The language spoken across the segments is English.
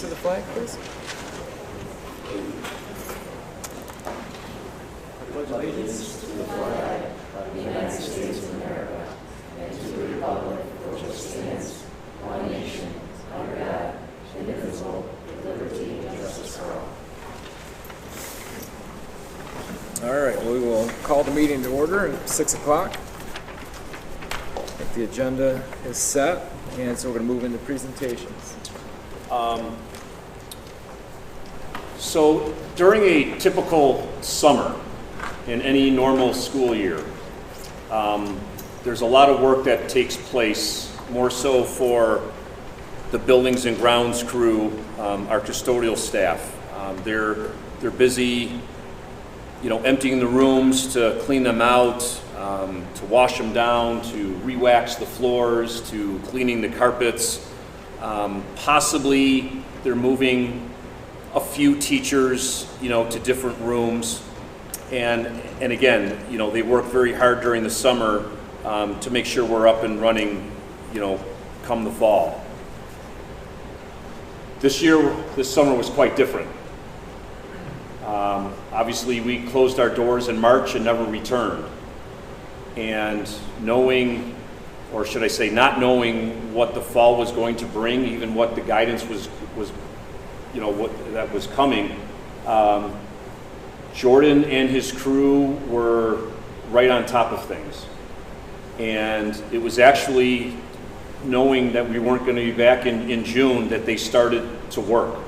to the flag, please? Allegiance to the flag of the United States of America and to the republic for which it stands, one nation, under God, indivisible, with liberty and justice for all. All right, we will call the meeting to order at 6 o'clock. The agenda is set, and so we're going to move into presentations. So during a typical summer in any normal school year, there's a lot of work that takes place, more so for the buildings and grounds crew, our custodial staff. They're busy, emptying the rooms to clean them out, to wash them down, to re-wax the floors, to cleaning the carpets. Possibly they're moving a few teachers, to different rooms. And again, they work very hard during the summer to make sure we're up and running, come the fall. This summer was quite different. Obviously, we closed our doors in March and never returned. And knowing, or should I say not knowing, what the fall was going to bring, even what the guidance was what that was coming, Jordan and his crew were right on top of things. And it was actually knowing that we weren't going to be back in June that they started to work.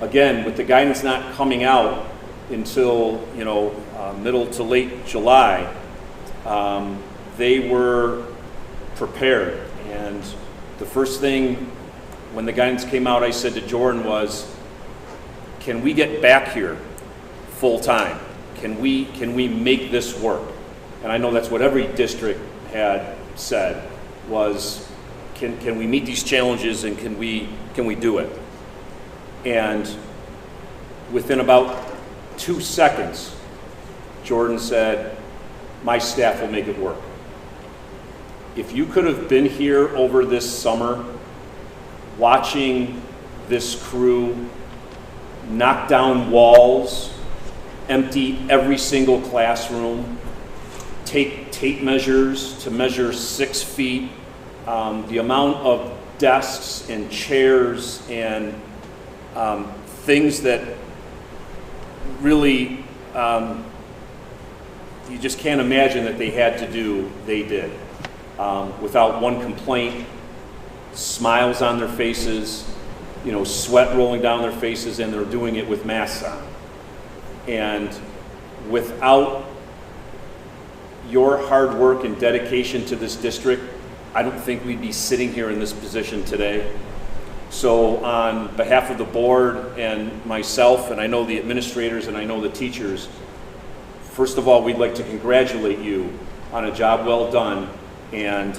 Again, with the guidance not coming out until middle to late July, they were prepared. And the first thing when the guidance came out, I said to Jordan was, can we get back here full time? Can we make this work? And I know that's what every district had said was, can we meet these challenges and can we do it? And within about 2 seconds, Jordan said, my staff will make it work. If you could have been here over this summer watching this crew knock down walls, empty every single classroom, take tape measures to measure 6 feet, the amount of desks and chairs and things that really you just can't imagine that they had to do, they did. Without one complaint, smiles on their faces, sweat rolling down their faces, and they're doing it with masks on. And without your hard work and dedication to this district, I don't think we'd be sitting here in this position today. So on behalf of the board and myself, and I know the administrators and I know the teachers, first of all, we'd like to congratulate you on a job well done. And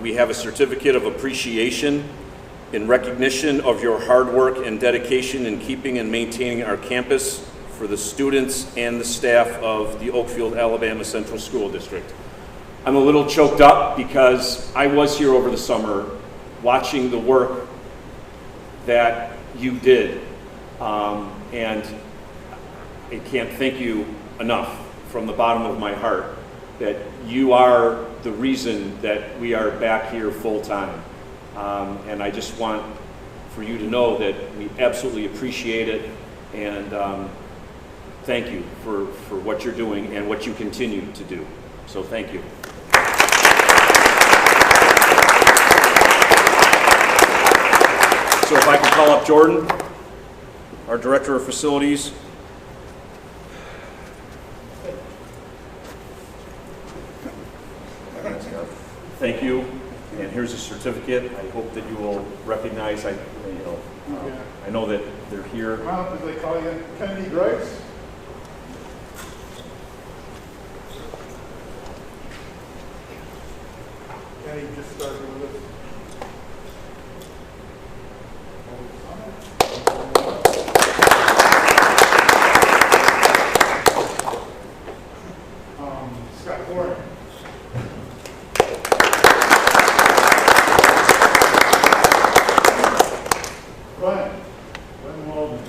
we have a certificate of appreciation in recognition of your hard work and dedication in keeping and maintaining our campus for the students and the staff of the Oakfield-Alabama Central School District. I'm a little choked up because I was here over the summer watching the work that you did. And I can't thank you enough from the bottom of my heart that you are the reason that we are back here full time. And I just want for you to know that we absolutely appreciate it, and thank you for what you're doing and what you continue to do. So thank you. So if I can call up Jordan, our Director of Facilities. Thank you, and here's a certificate. I hope that you will recognize. I know that they're here. Well, do they call you Kennedy Grace? Kenny just started with us. Scott Warren. Brian Glenn Waldman.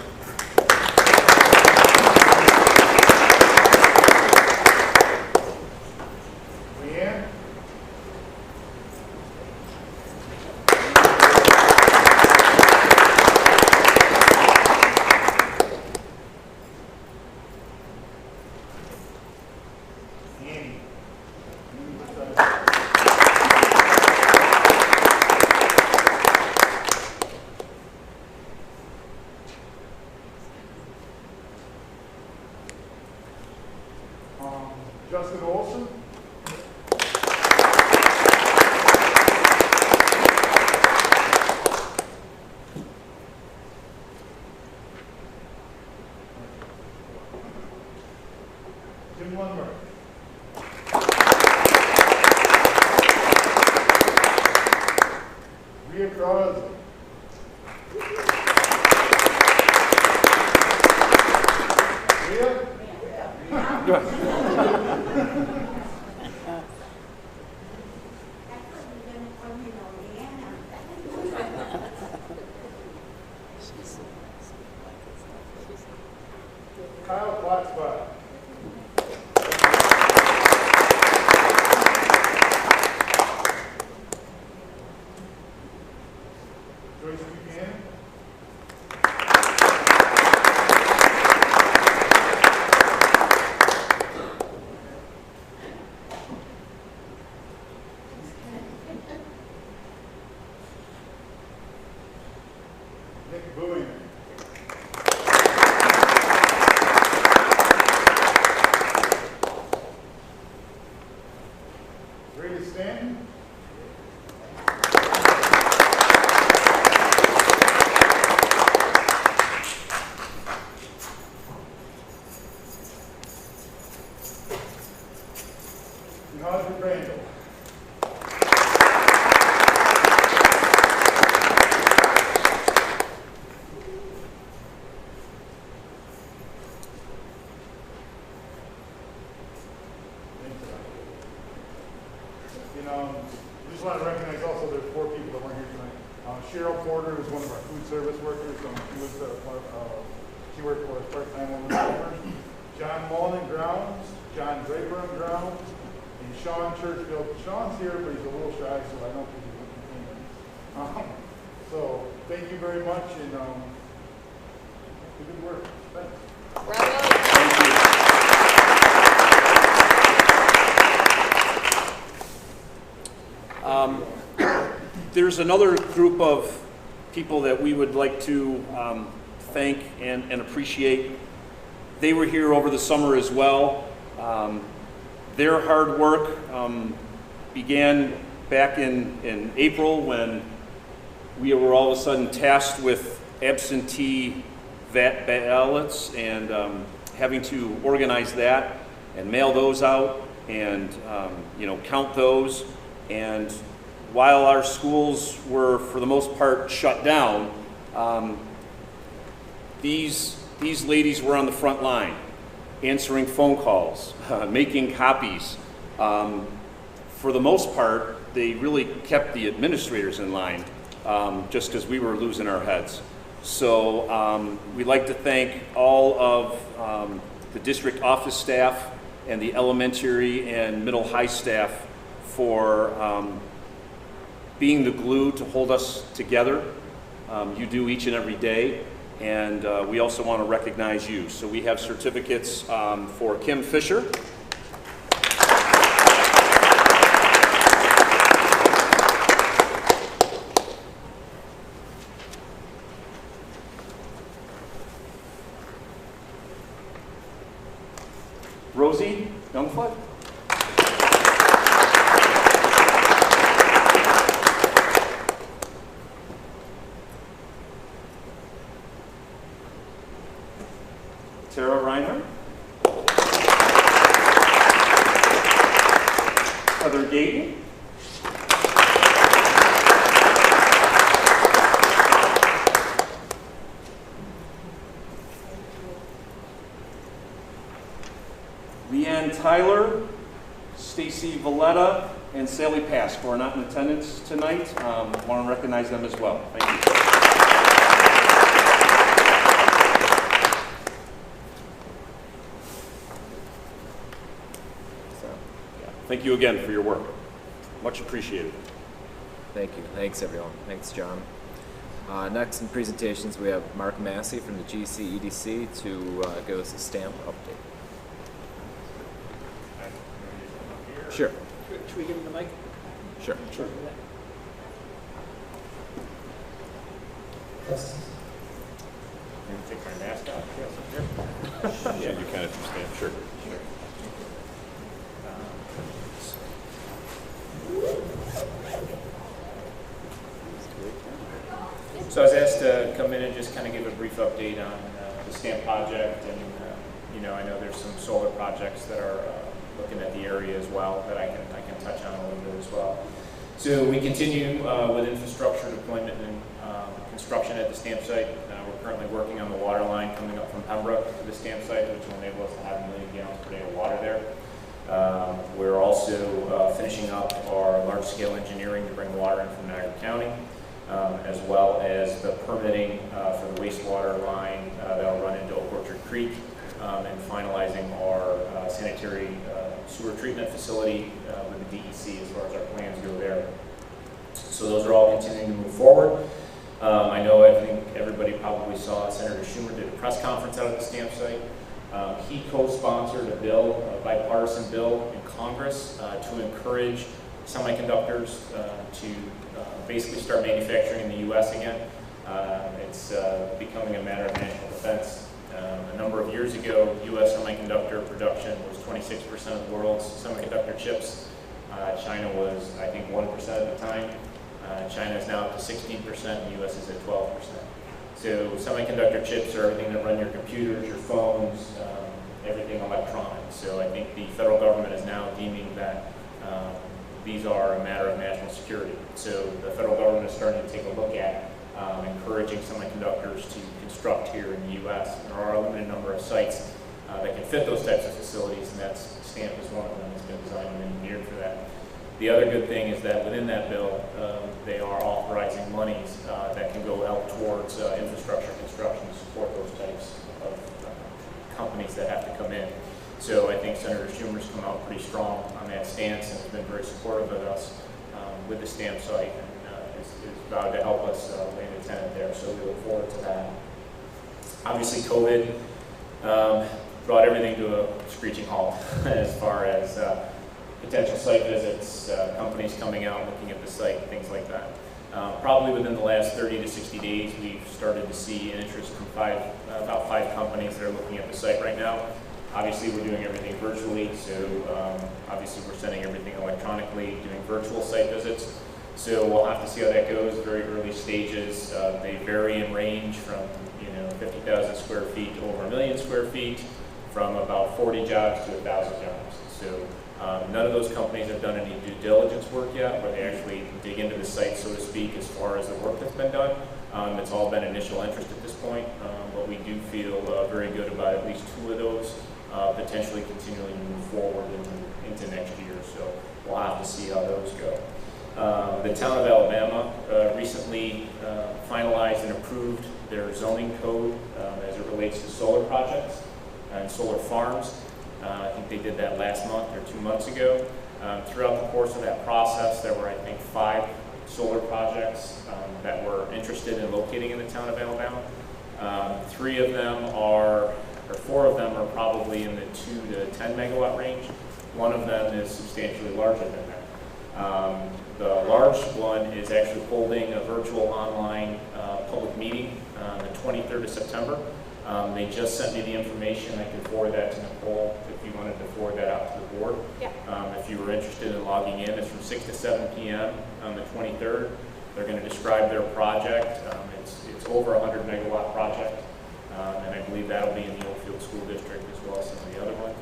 Leanne. Annie. Justin Olson. Jim Lundberg. Rhea Crosby. Rhea? Kyle Platzbach. Joyce Buchanan. Nick Bowie. Brady Stanton. And Audrey Randall. Just want to recognize also there's 4 people that weren't here tonight. Cheryl Porter was one of our food service workers. She worked for us part-time over the summer. John Mullen in grounds, John Draper in grounds, and Sean Churchfield. Sean's here, but he's a little shy, so I don't think he's looking for me. So thank you very much, and good work. Thanks. Bravo. There's another group of people that we would like to thank and appreciate. They were here over the summer as well. Their hard work began back in April when we were all of a sudden tasked with absentee ballots and having to organize that and mail those out and count those. And while our schools were for the most part shut down, these ladies were on the front line, answering phone calls, making copies. For the most part, they really kept the administrators in line, just because we were losing our heads. So we'd like to thank all of the district office staff and the elementary and middle high staff for being the glue to hold us together. You do each and every day, and we also want to recognize you. So we have certificates for Kim Fisher, Rosie Youngfoot, Tara Reiner, Heather Gayton, Leanne Tyler, Stacy Valletta, and Sally Pask, who are not in attendance tonight. Want to recognize them as well. Thank you. thank you again for your work. Much appreciated. Thank you. Thanks, everyone. Thanks, John. Next in presentations, we have Mark Massey from the GCEDC to give us a stamp update. Sure. Should we give him the mic? Sure. Sure. Take my mask off. Yeah, you kind of stand, sure. So I was asked to come in and just kind of give a brief update on the stamp project, and I know there's some solar projects that are looking at the area as well that I can touch on a little bit as well. So we continue with infrastructure deployment and construction at the stamp site. We're currently working on the water line coming up from Pembroke to the stamp site, which will enable us to have 1 million gallons per day of water there. We're also finishing up our large-scale engineering to bring water in from Niagara County, as well as the permitting for the wastewater line that will run into Oak Orchard Creek, and finalizing our sanitary sewer treatment facility with the DEC as far as our plans go there. So those are all continuing to move forward. I think everybody probably saw Senator Schumer did a press conference out at the stamp site. He co-sponsored a bill, a bipartisan bill in Congress to encourage semiconductors to basically start manufacturing in the U.S. again. It's becoming a matter of national defense. A number of years ago, U.S. semiconductor production was 26% of the world's semiconductor chips. China was, I think, 1% at the time. China is now up to 16%, and the U.S. is at 12%. So semiconductor chips are everything that run your computers, your phones, everything electronic. So I think the federal government is now deeming that these are a matter of national security. So the federal government is starting to take a look at encouraging semiconductors to construct here in the U.S. There are a limited number of sites that can fit those types of facilities, and that's STAMP is one of them. It's been designed and engineered for that. The other good thing is that within that bill, they are authorizing monies that can go out towards infrastructure construction to support those types of companies that have to come in. So I think Senator Schumer's come out pretty strong on that stance and has been very supportive of us with the stamp site, and is vowed to help us land a tenant there. So we look forward to that. Obviously, COVID brought everything to a screeching halt as far as potential site visits, companies coming out, looking at the site, things like that. Probably within the last 30 to 60 days, we've started to see an interest from about five companies that are looking at the site right now. Obviously, we're doing everything virtually, so obviously we're sending everything electronically, doing virtual site visits. So we'll have to see how that goes. Very early stages. They vary in range from 50,000 square feet to over 1 million square feet, from about 40 jobs to 1,000 jobs. So none of those companies have done any due diligence work yet, where they actually dig into the site, so to speak, as far as the work that's been done. It's all been initial interest at this point, but we do feel very good about at least 2 of those potentially continuing to move forward into next year. So we'll have to see how those go. The town of Alabama recently finalized and approved their zoning code as it relates to solar projects and solar farms. I think they did that last month or 2 months ago. Throughout the course of that process, there were, I think, 5 solar projects that were interested in locating in the town of Alabama. 4 of them are probably in the 2 to 10 megawatt range. One of them is substantially larger than that. The large one is actually holding a virtual online public meeting on the 23rd of September. They just sent me the information. I can forward that to Nicole if you wanted to forward that out to the board. Yeah. If you were interested in logging in, it's from 6 to 7 p.m. on the 23rd. They're going to describe their project. It's over a 100 megawatt project, and I believe that'll be in the Oakfield School District as well as some of the other ones.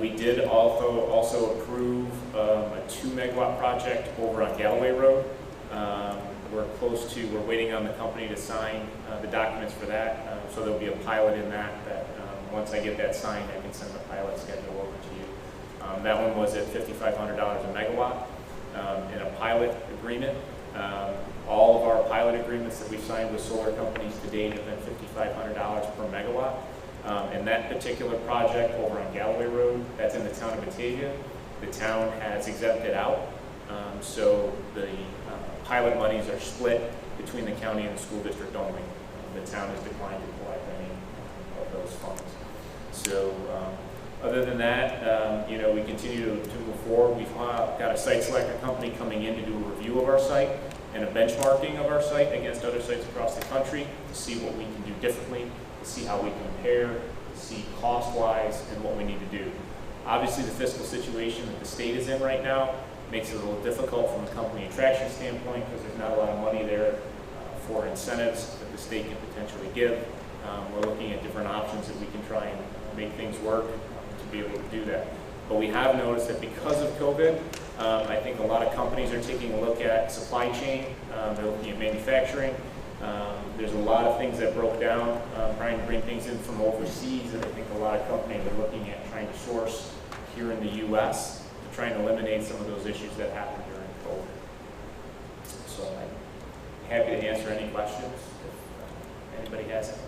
We did also approve a 2 megawatt project over on Galloway Road. We're waiting on the company to sign the documents for that. So there'll be a pilot in that once I get that signed, I can send the pilot schedule over to you. That one was at $5,500 a megawatt in a pilot agreement. All of our pilot agreements that we've signed with solar companies to date have been $5,500 per megawatt. And that particular project over on Galloway Road, that's in the town of Batavia, the town has exempted out. So the pilot monies are split between the county and the school district only. The town has declined to collect any of those funds. So other than that, you know, we continue to move forward. We've got a site selector company coming in to do a review of our site and a benchmarking of our site against other sites across the country to see what we can do differently, to see how we compare, to see cost-wise and what we need to do. Obviously, the fiscal situation that the state is in right now makes it a little difficult from a company attraction standpoint because there's not a lot of money there for incentives that the state can potentially give. We're looking at different options that we can try and make things work to be able to do that. But we have noticed that because of COVID, I think a lot of companies are taking a look at supply chain. They're looking at manufacturing. There's a lot of things that broke down, trying to bring things in from overseas, and I think a lot of companies are looking at trying to source here in the U.S. to try and eliminate some of those issues that happened during COVID. So I'm happy to answer any questions if anybody has any.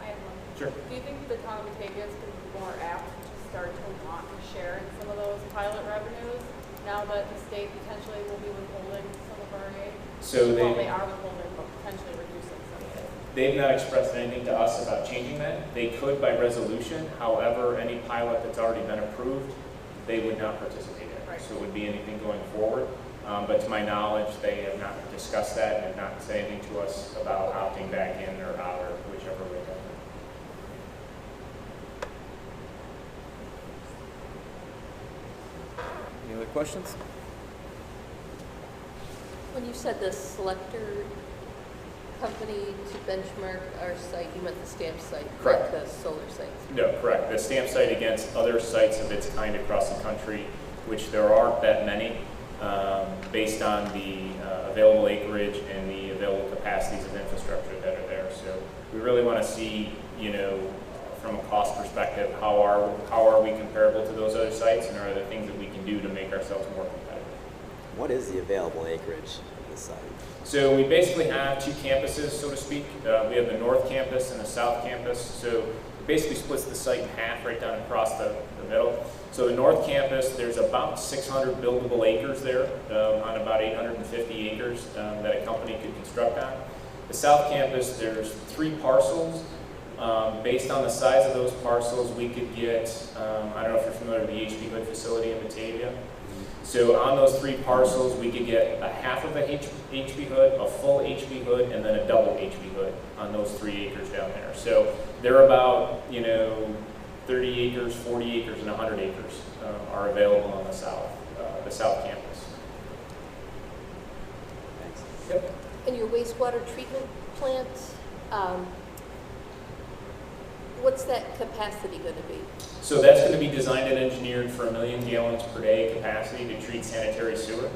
I have one. Sure. Do you think the town of Batavia is going to be more apt to start to want to share in some of those pilot revenues now that the state potentially will be withholding some of our aid? So Well, they are withholding, but potentially reducing some of it. they've not expressed anything to us about changing that. They could by resolution. However, any pilot that's already been approved, they would not participate in. Right. So it would be anything going forward. But to my knowledge, they have not discussed that and have not said anything to us about opting back in or out or whichever way they go. Any other questions? When you said the selector company to benchmark our site, you meant the stamp site, Correct. not the solar site? No, correct. The stamp site against other sites of its kind across the country, which there aren't that many, based on the available acreage and the available capacities of infrastructure that are there. So we really want to see, you know, from a cost perspective, how are we comparable to those other sites, and are there things that we can do to make ourselves more competitive? What is the available acreage of this site? So we basically have two campuses, so to speak. We have the north campus and the south campus. So it basically splits the site in half right down across the middle. So the north campus, there's about 600 buildable acres there on about 850 acres that a company could construct on. The south campus, there's 3 parcels. Based on the size of those parcels, we could get, I don't know if you're familiar with the HP Hood facility in Batavia. So on those 3 parcels, we could get a half of a HP Hood, a full HP Hood, and then a double HP Hood on those 3 acres down there. So they're about, you know, 30 acres, 40 acres, and 100 acres are available on the south campus. Thanks. Yep. And your wastewater treatment plant, what's that capacity going to be? So that's going to be designed and engineered for 1 million gallons per day capacity to treat sanitary sewer.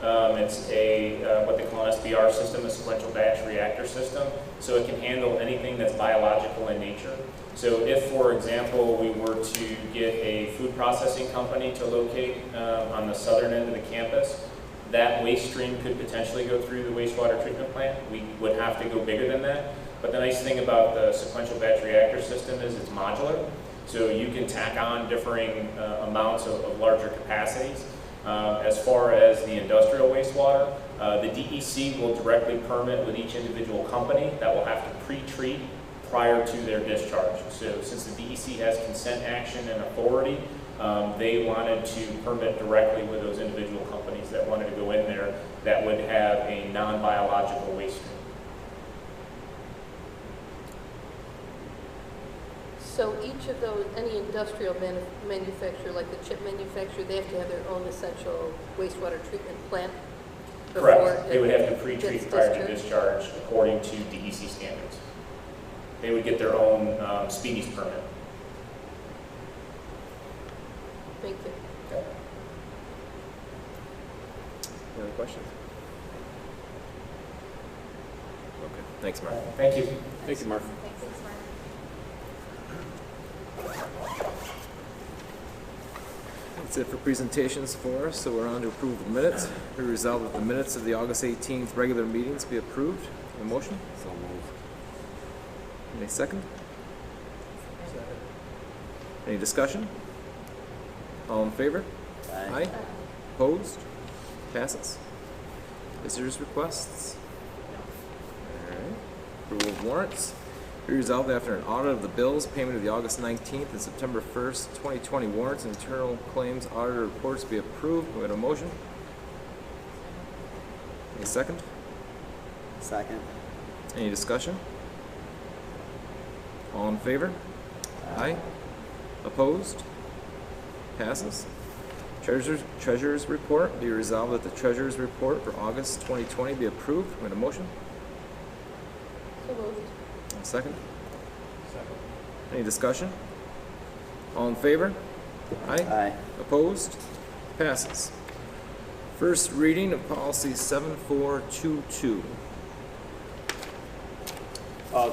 It's a what they call an SBR system, a sequential batch reactor system. So it can handle anything that's biological in nature. So if, for example, we were to get a food processing company to locate on the southern end of the campus, that waste stream could potentially go through the wastewater treatment plant. We would have to go bigger than that. But the nice thing about the sequential batch reactor system is it's modular. So you can tack on differing amounts of larger capacities. As far as the industrial wastewater, the DEC will directly permit with each individual company that will have to pre-treat prior to their discharge. So since the DEC has consent action and authority, they wanted to permit directly with those individual companies that wanted to go in there that would have a non-biological waste stream. So each of those, any industrial manufacturer, like the chip manufacturer, they have to have their own essential wastewater treatment plant? Correct. They would have to pre-treat prior to discharge according to DEC standards. They would get their own speedies permit. Thank you. Okay. Any other questions? Okay, thanks, Mark. Thank you. Thank you, Mark. Thanks, Mark. That's it for presentations for us, so we're on to approve the minutes. We resolve that the minutes of the August 18th regular meetings be approved. A motion? So moved. Any second? Any discussion? All in favor? Aye. Opposed? Passes. Visitors' requests? All right. Approval of warrants. Be resolved after an audit of the bills, payment of the August 19th and September 1st, 2020 warrants and internal claims auditor reports be approved. We have a motion? Any second? Second. Any discussion? All in favor? Aye. Opposed? Passes. Treasurer's report. Be resolved that the treasurer's report for August 2020 be approved. We have a motion? So moved. A second? Any discussion? All in favor? Aye. Aye. Opposed? Passes. First reading of policy 7422.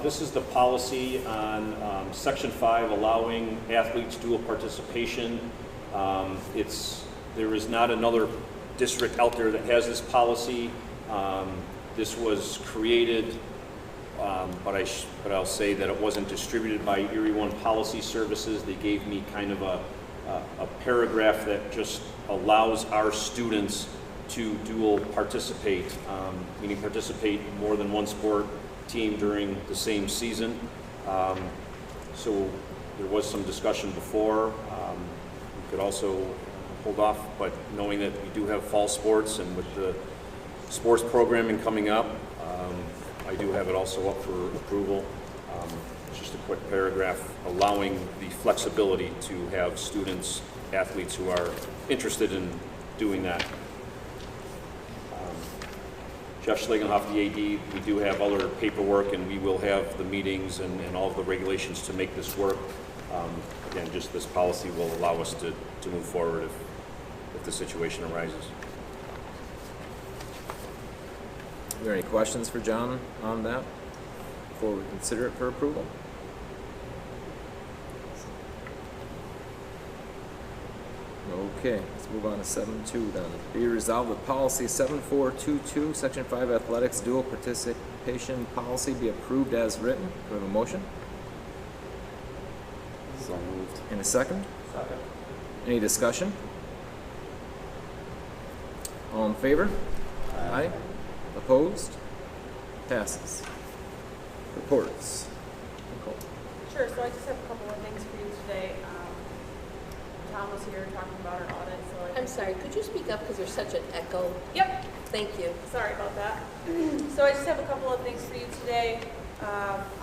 This is the policy on Section 5 allowing athletes dual participation. There is not another district out there that has this policy. This was created, but I'll say that it wasn't distributed by Erie One Policy Services. They gave me kind of a paragraph that just allows our students to dual participate, meaning participate in more than one sport team during the same season. So there was some discussion before. We could also hold off, but knowing that we do have fall sports and with the sports programming coming up, I do have it also up for approval. It's just a quick paragraph allowing the flexibility to have students, athletes who are interested in doing that. Jeff Schlegelhoff, the AD, we do have other paperwork and we will have the meetings and all of the regulations to make this work. Again, just this policy will allow us to move forward if the situation arises. Are there any questions for John on that before we consider it for approval? Okay, let's move on to 7.2 then. Be resolved that policy 7422, section 5 athletics dual participation policy be approved as written. Do we have a motion? So moved. In a second? Second. Any discussion? All in favor? Aye. Opposed? Passes. Reports. Nicole. Sure, so I just have a couple of things for you today. Tom was here talking about our audit, so I'm sorry, could you speak up because there's such an echo? Yep, Thank you. sorry about that. So I just have a couple of things for you today.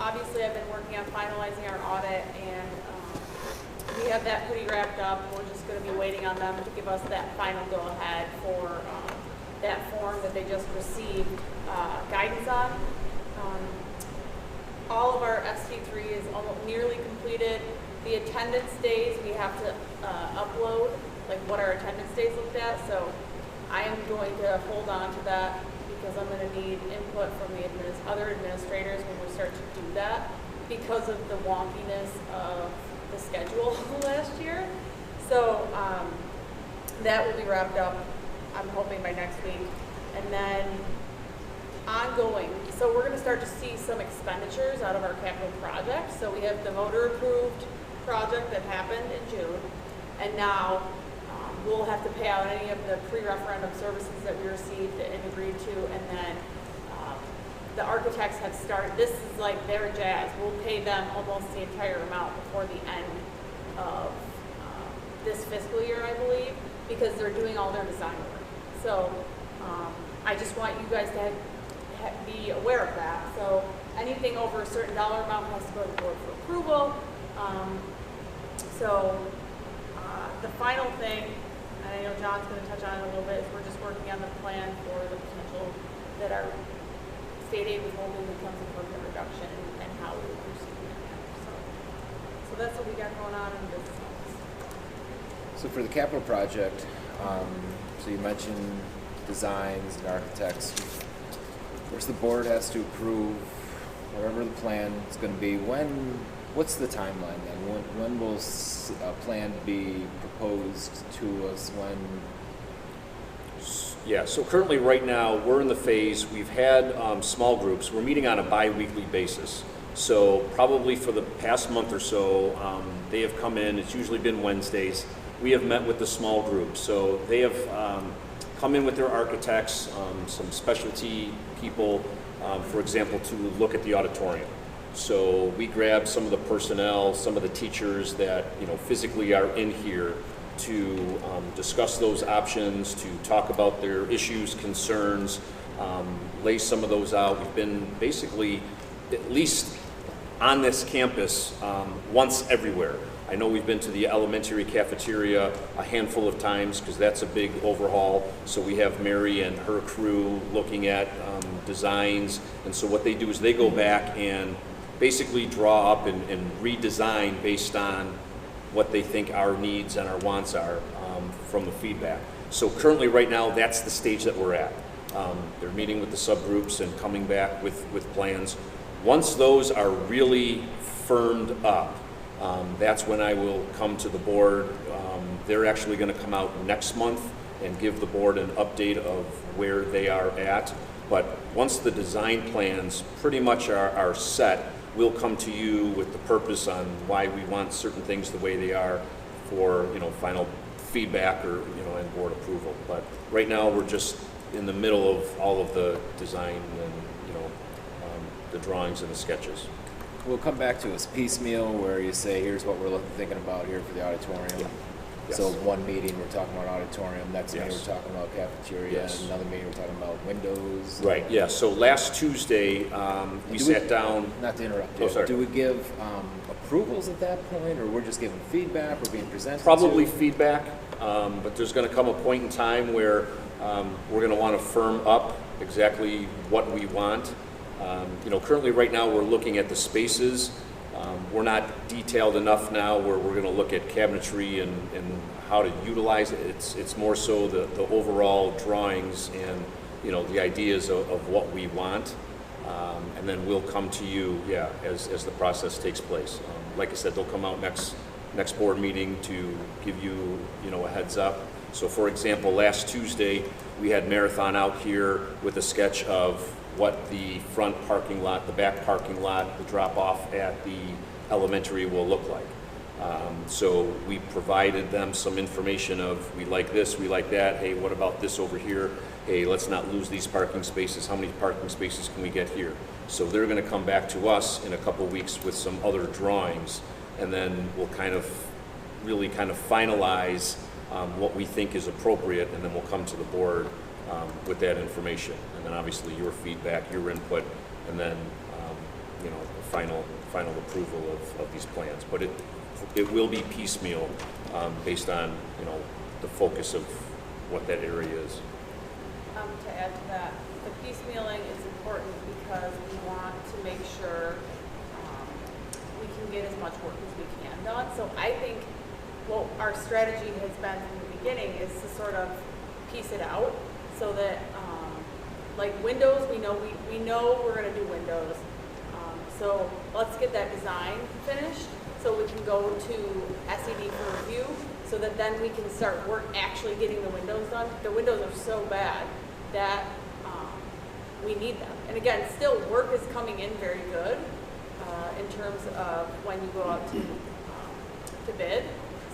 Obviously, I've been working on finalizing our audit, and we have that pretty wrapped up. We're just going to be waiting on them to give us that final go-ahead for that form that they just received guidance on. All of our ST3 is almost nearly completed. The attendance days, we have to upload, like what our attendance days looked at. So I am going to hold on to that because I'm going to need input from the other administrators when we start to do that because of the wonkiness of the schedule last year. So that will be wrapped up, I'm hoping, by next week. And then ongoing, so we're going to start to see some expenditures out of our capital project. So we have the voter approved project that happened in June, and now we'll have to pay out any of the pre-referendum services that we received and agreed to, and then the architects have started. This is like their jazz. We'll pay them almost the entire amount before the end of this fiscal year, I believe, because they're doing all their design work. So I just want you guys to be aware of that. So anything over a certain dollar amount has to go to the board for approval. The final thing, and I know John's going to touch on it a little bit, is we're just working on the plan for the potential that our state aid withholding becomes a program reduction and how we will proceed with that. So that's what we got going on in the business office. So for the capital project, so you mentioned designs and architects. Of course, the board has to approve whatever the plan is going to be. What's the timeline then? When will a plan be proposed to us? When? Yeah, so currently right now, we're in the phase, we've had small groups. We're meeting on a bi-weekly basis. So probably for the past month or so, they have come in, it's usually been Wednesdays, we have met with the small group. So they have come in with their architects, some specialty people, for example, to look at the auditorium. So we grabbed some of the personnel, some of the teachers that physically are in here to discuss those options, to talk about their issues, concerns, lay some of those out. We've been basically at least on this campus once everywhere. I know we've been to the elementary cafeteria a handful of times because that's a big overhaul. So we have Mary and her crew looking at designs. And so what they do is they go back and basically draw up and redesign based on what they think our needs and our wants are from the feedback. So currently right now, that's the stage that we're at. They're meeting with the subgroups and coming back with plans. Once those are really firmed up, that's when I will come to the board. They're actually going to come out next month and give the board an update of where they are at. But once the design plans pretty much are set, we'll come to you with the purpose on why we want certain things the way they are for final feedback or and board approval. But right now we're just in the middle of all of the design and the drawings and the sketches. We'll come back to us piecemeal where you say, here's what we're thinking about here for the auditorium. Yeah. Yes. So one meeting we're talking about auditorium, next meeting Yes. we're talking about cafeteria, Yes. and another meeting we're talking about windows. Right, yeah, so last Tuesday, we sat down. Not to interrupt Oh, you, sorry. do we give approvals at that point, or we're just giving feedback, we're being presented Probably to? feedback, but there's going to come a point in time where we're going to want to firm up exactly what we want. Currently right now we're looking at the spaces. We're not detailed enough now where we're going to look at cabinetry and how to utilize it. It's more so the overall drawings and the ideas of what we want. And then we'll come to you, as the process takes place. Like I said, they'll come out next board meeting to give you, a heads up. So for example, last Tuesday, we had Marathon out here with a sketch of what the front parking lot, the back parking lot, the drop off at the elementary will look like. So we provided them some information of, we like this, we like that, hey, what about this over here? Hey, let's not lose these parking spaces. How many parking spaces can we get here? So they're going to come back to us in a couple weeks with some other drawings, and then we'll really finalize what we think is appropriate, and then we'll come to the board with that information. And then obviously your feedback, your input, and then the final approval of these plans. But it will be piecemeal based on the focus of what that area is. To add to that, the piecemealing is important because we want to make sure we can get as much work as we can done. So I think what our strategy has been from the beginning is to sort of piece it out so that like windows, we know we're going to do windows. So let's get that design finished so we can go to SED for review so that then we can start actually getting the windows done. The windows are so bad that we need them. And again, still work is coming in very good in terms of when you go out to bid.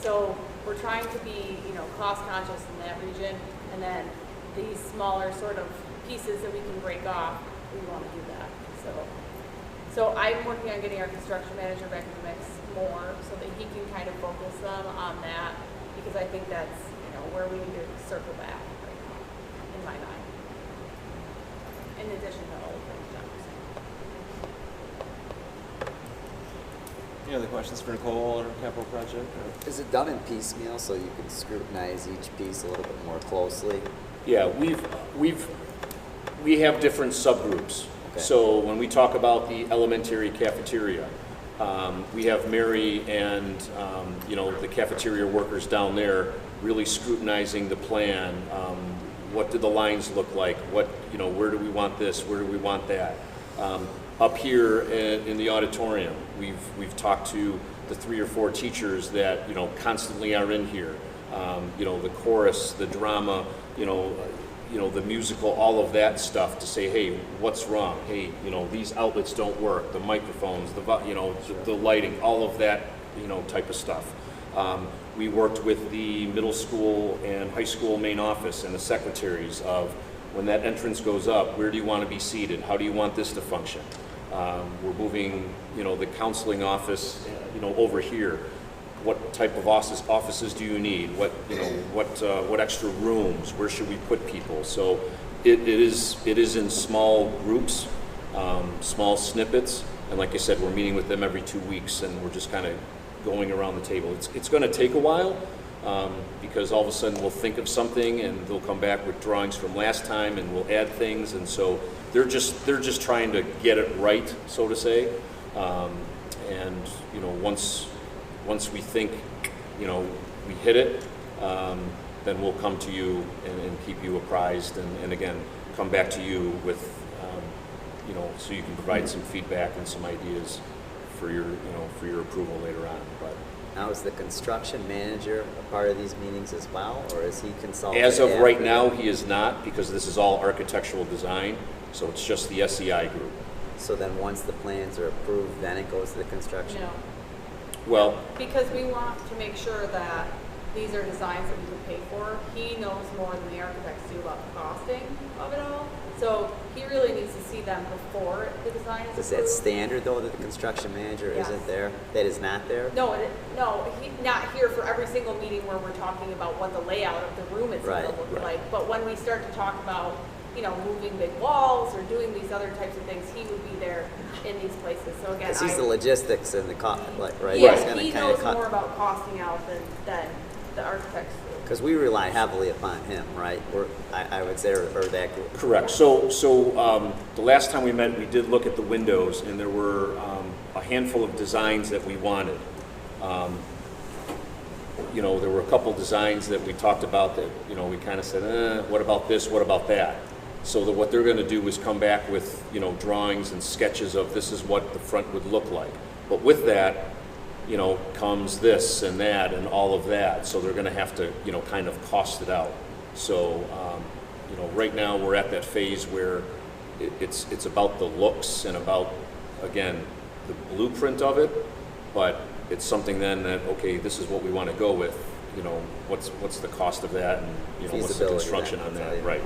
So we're trying to be, cost conscious in that region, and then these smaller sort of pieces that we can break off, we want to do that. So I'm working on getting our construction manager back in the mix more so that he can kind of focus them on that, because I think that's where we need to circle back right now, in my mind. In addition to all the things John was saying. Any other questions for Nicole or capital project? Is it done in piecemeal so you can scrutinize each piece a little bit more closely? Yeah, we have different subgroups. Okay. So when we talk about the elementary cafeteria, we have Mary and the cafeteria workers down there really scrutinizing the plan. What do the lines look like? Where do we want this? Where do we want that? Up here in the auditorium, we've talked to the 3 or 4 teachers that constantly are in here. The chorus, the drama, the musical, all of that stuff to say, hey, what's wrong? Hey, these outlets don't work. The microphones, the lighting, all of that, type of stuff. We worked with the middle school and high school main office and the secretaries of when that entrance goes up, where do you want to be seated? How do you want this to function? We're moving, the counseling office, over here. What type of offices do you need? What extra rooms? Where should we put people? So it is in small groups, small snippets, and like I said, we're meeting with them every 2 weeks, and we're just kind of going around the table. It's going to take a while because all of a sudden we'll think of something, and they'll come back with drawings from last time, and we'll add things, and so they're just trying to get it right, so to say, and once we think, we hit it, then we'll come to you and keep you apprised, and again, come back to you with, so you can provide some feedback and some ideas for your approval later on. But Now, is the construction manager a part of these meetings as well, or is he consulting? as of right now, he is not, because this is all architectural design, so it's just the SEI group. So then once the plans are approved, then it goes to the construction? No, Well, because we want to make sure that these are designs that we can pay for. He knows more than the architects do about the costing of it all. So he really needs to see them before the design is Is that approved. standard, though, that the construction manager Yes. isn't there? That is not there? No, not here for every single meeting where we're talking about what the layout of the room is going Right, to look right. like. But when we start to talk about, moving big walls or doing these other types of things, he would be there in these places. So again, Because he's the logistics and the cost, right? yeah, He's gonna he kinda knows cut- more about costing out than the architects do. Because we rely heavily upon him, right? I would say, or that group. correct. So the last time we met, we did look at the windows, and there were a handful of designs that we wanted. There were a couple designs that we talked about that, we kind of said, what about this, what about that? So that what they're going to do is come back with, drawings and sketches of this is what the front would look like. But with that, comes this and that and all of that. So they're going to have to, kind of cost it out. So, right now we're at that phase where it's about the looks and about, again, the blueprint of it, but it's something then that, okay, this is what we want to go with, what's the cost of that, and, what's the Feasibility, construction on that's all that, you- right,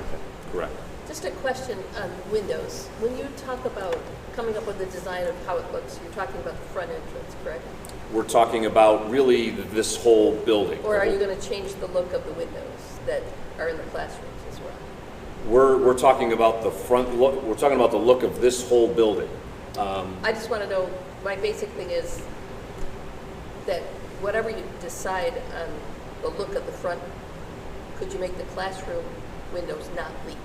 correct. Just a question on windows. When you talk about coming up with the design of how it looks, you're talking about the front entrance, correct? We're talking about really this whole building. Or are you going to change the look of the windows that are in the classrooms as well? We're talking about the front look, we're talking about the look of this whole building. I just want to know, my basic thing is that whatever you decide on the look of the front, could you make the classroom windows not leak?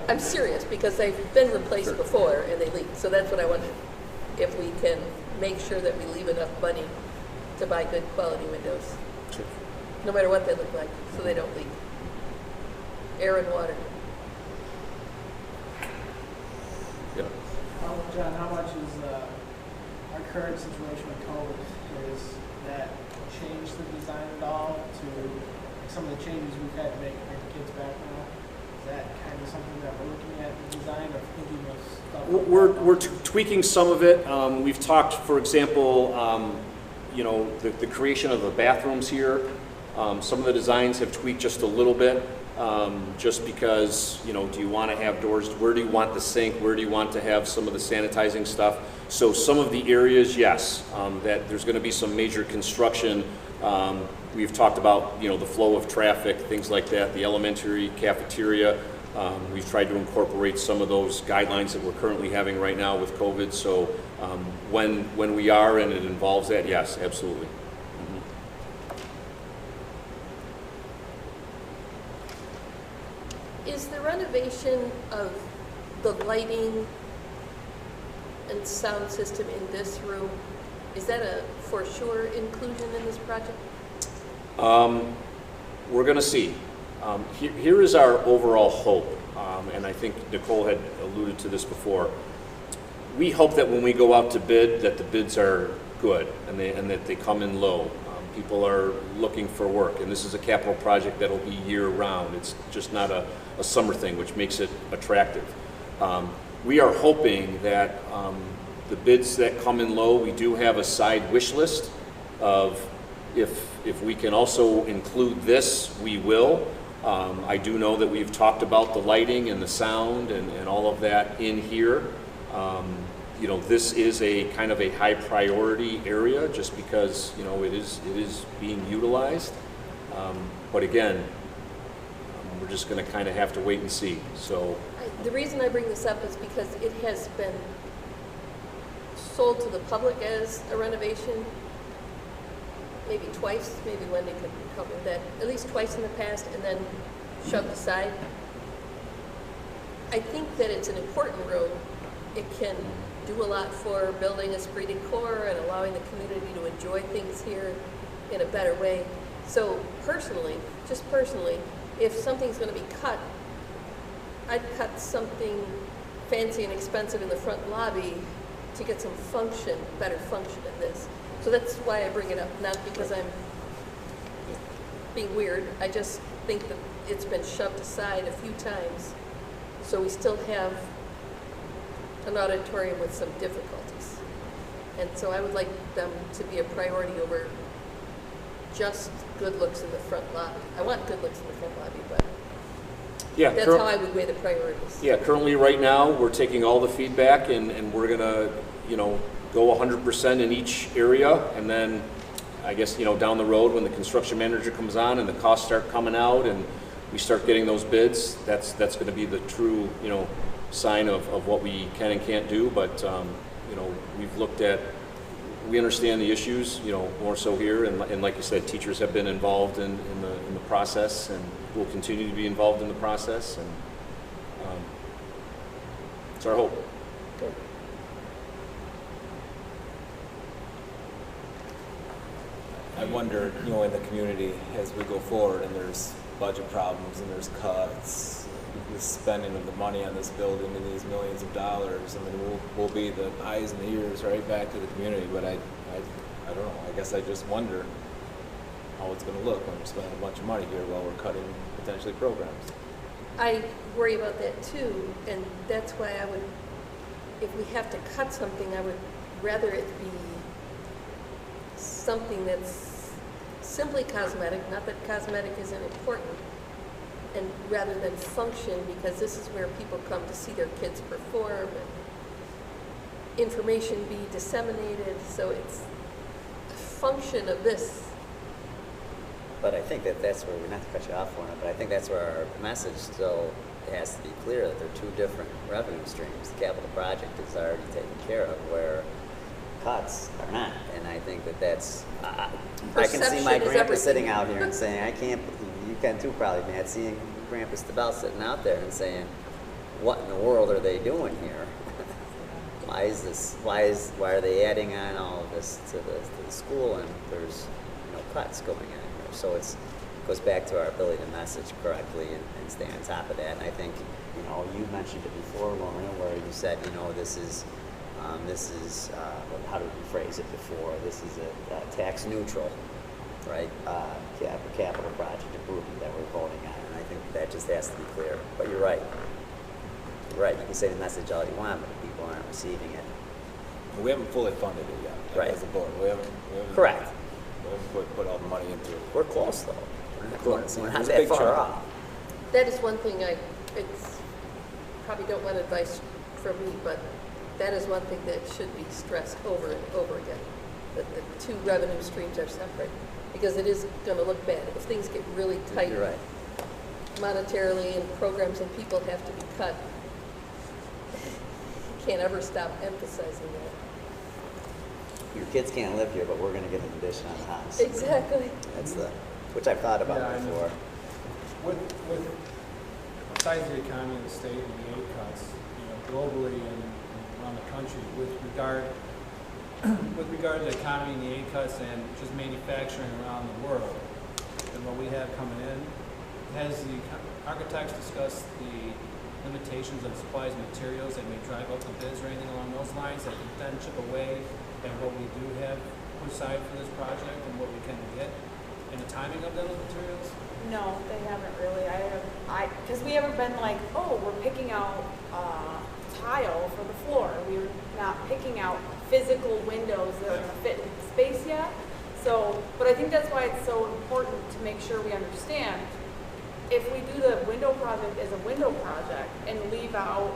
I'm serious, because they've been replaced before and they leak. So that's what I wondered, if we can make sure that we leave enough money to buy good quality windows, no matter what they look like, so they don't leak. Air and water. Yeah. John, how much is our current situation with COVID, is that changed the design at all to some of the changes we've had to make to bring the kids back now? Is that kind of something that we're looking at in design, or thinking of stuff? We're tweaking some of it. We've talked, for example, the creation of the bathrooms here. Some of the designs have tweaked just a little bit, just because, do you want to have doors? Where do you want the sink? Where do you want to have some of the sanitizing stuff? So some of the areas, yes, that there's going to be some major construction. We've talked about, the flow of traffic, things like that, the elementary cafeteria. We've tried to incorporate some of those guidelines that we're currently having right now with COVID. So when we are and it involves that, yes, absolutely. Is the renovation of the lighting and sound system in this room, is that a for sure inclusion in this project? We're going to see. Here is our overall hope, and I think Nicole had alluded to this before. We hope that when we go out to bid, that the bids are good and that they come in low. People are looking for work, and this is a capital project that will be year-round. It's just not a summer thing, which makes it attractive. We are hoping that the bids that come in low, we do have a side wish list, of if we can also include this, we will. I do know that we've talked about the lighting and the sound and all of that in here. You know, this is a kind of a high priority area just because, you know, it is being utilized. But again, we're just going to kind of have to wait and see. So The reason I bring this up is because it has been sold to the public as a renovation, maybe twice, maybe Wendy could help me with that, at least twice in the past, and then shoved aside. I think that it's an important road. It can do a lot for building esprit de corps and allowing the community to enjoy things here in a better way. So personally, just personally, if something's going to be cut, I'd cut something fancy and expensive in the front lobby to get some function, better function in this. So that's why I bring it up, not because I'm being weird. I just think that it's been shoved aside a few times. So we still have an auditorium with some difficulties. And so I would like them to be a priority over just good looks in the front lobby. I want good looks in the front lobby, but yeah, that's how I would weigh the priorities. Yeah, currently right now, we're taking all the feedback and we're gonna, you know, go 100% in each area. And then I guess, you know, down the road when the construction manager comes on and the costs start coming out and we start getting those bids, that's gonna be the true, you know, sign of what we can and can't do. But, you know, we've looked at, we understand the issues, you know, more so here. And like you said, teachers have been involved in the process and will continue to be involved in the process. And it's our hope. Good. I wonder, you know, in the community as we go forward and there's budget problems and there's cuts, the spending of the money on this building and these millions of dollars, I mean, we'll be the eyes and the ears right back to the community, but I don't know, I guess I just wonder how it's going to look when we're spending a bunch of money here while we're cutting potentially programs. I worry about that too, and that's why I would, if we have to cut something, I would rather it be something that's simply cosmetic, not that cosmetic isn't important, and rather than function, because this is where people come to see their kids perform and information be disseminated, so it's a function of this. But I think that's where, not to cut you off on it, but I think that's where our message still has to be clear, that they're two different revenue streams. The capital project is already taken care of, where cuts are not. And I think that's, I can see my grandpa sitting out here and saying, I can't, you can too probably, Matt, seeing Grandpa Stabell sitting out there and saying, what in the world are they doing here? Why is this, why are they adding on all of this to the school, and there's cuts going on here? So it goes back to our ability to message correctly and stay on top of that. And I think, you mentioned it before, Lauren, where you said, this is how did we phrase it before? This is a tax neutral, right? Capital project improvement that we're voting on, and I think that just has to be clear. But you're right. You're right. You can say the message all you want, but if people aren't receiving it. We haven't fully funded it yet, right, as a board. We haven't correct. We haven't put all the money into it. We're close, though. We're not It's a that big far chunk. off. That is one thing I probably don't want advice from me, but that is one thing that should be stressed over and over again, that the two revenue streams are separate, because it is going to look bad. If things get really tight You're right. monetarily and programs and people have to be cut, you can't ever stop emphasizing that. Your kids can't live here, but we're going to get an addition on the house. Exactly. That's which I've thought about before. With besides the economy of the state and the aid cuts, globally and around the country, with regard to the economy and the aid cuts and just manufacturing around the world, and what we have coming in, has the architects discussed the limitations of supplies and materials that may drive up the bids or anything along those lines that could then chip away at what we do have put aside for this project and what we can get, and the timing of those materials? No, they haven't really. Because we haven't been like, oh, we're picking out tile for the floor. We're not picking out physical windows that are going to fit in space yet. So, but I think that's why it's so important to make sure we understand, if we do the window project as a window project and leave out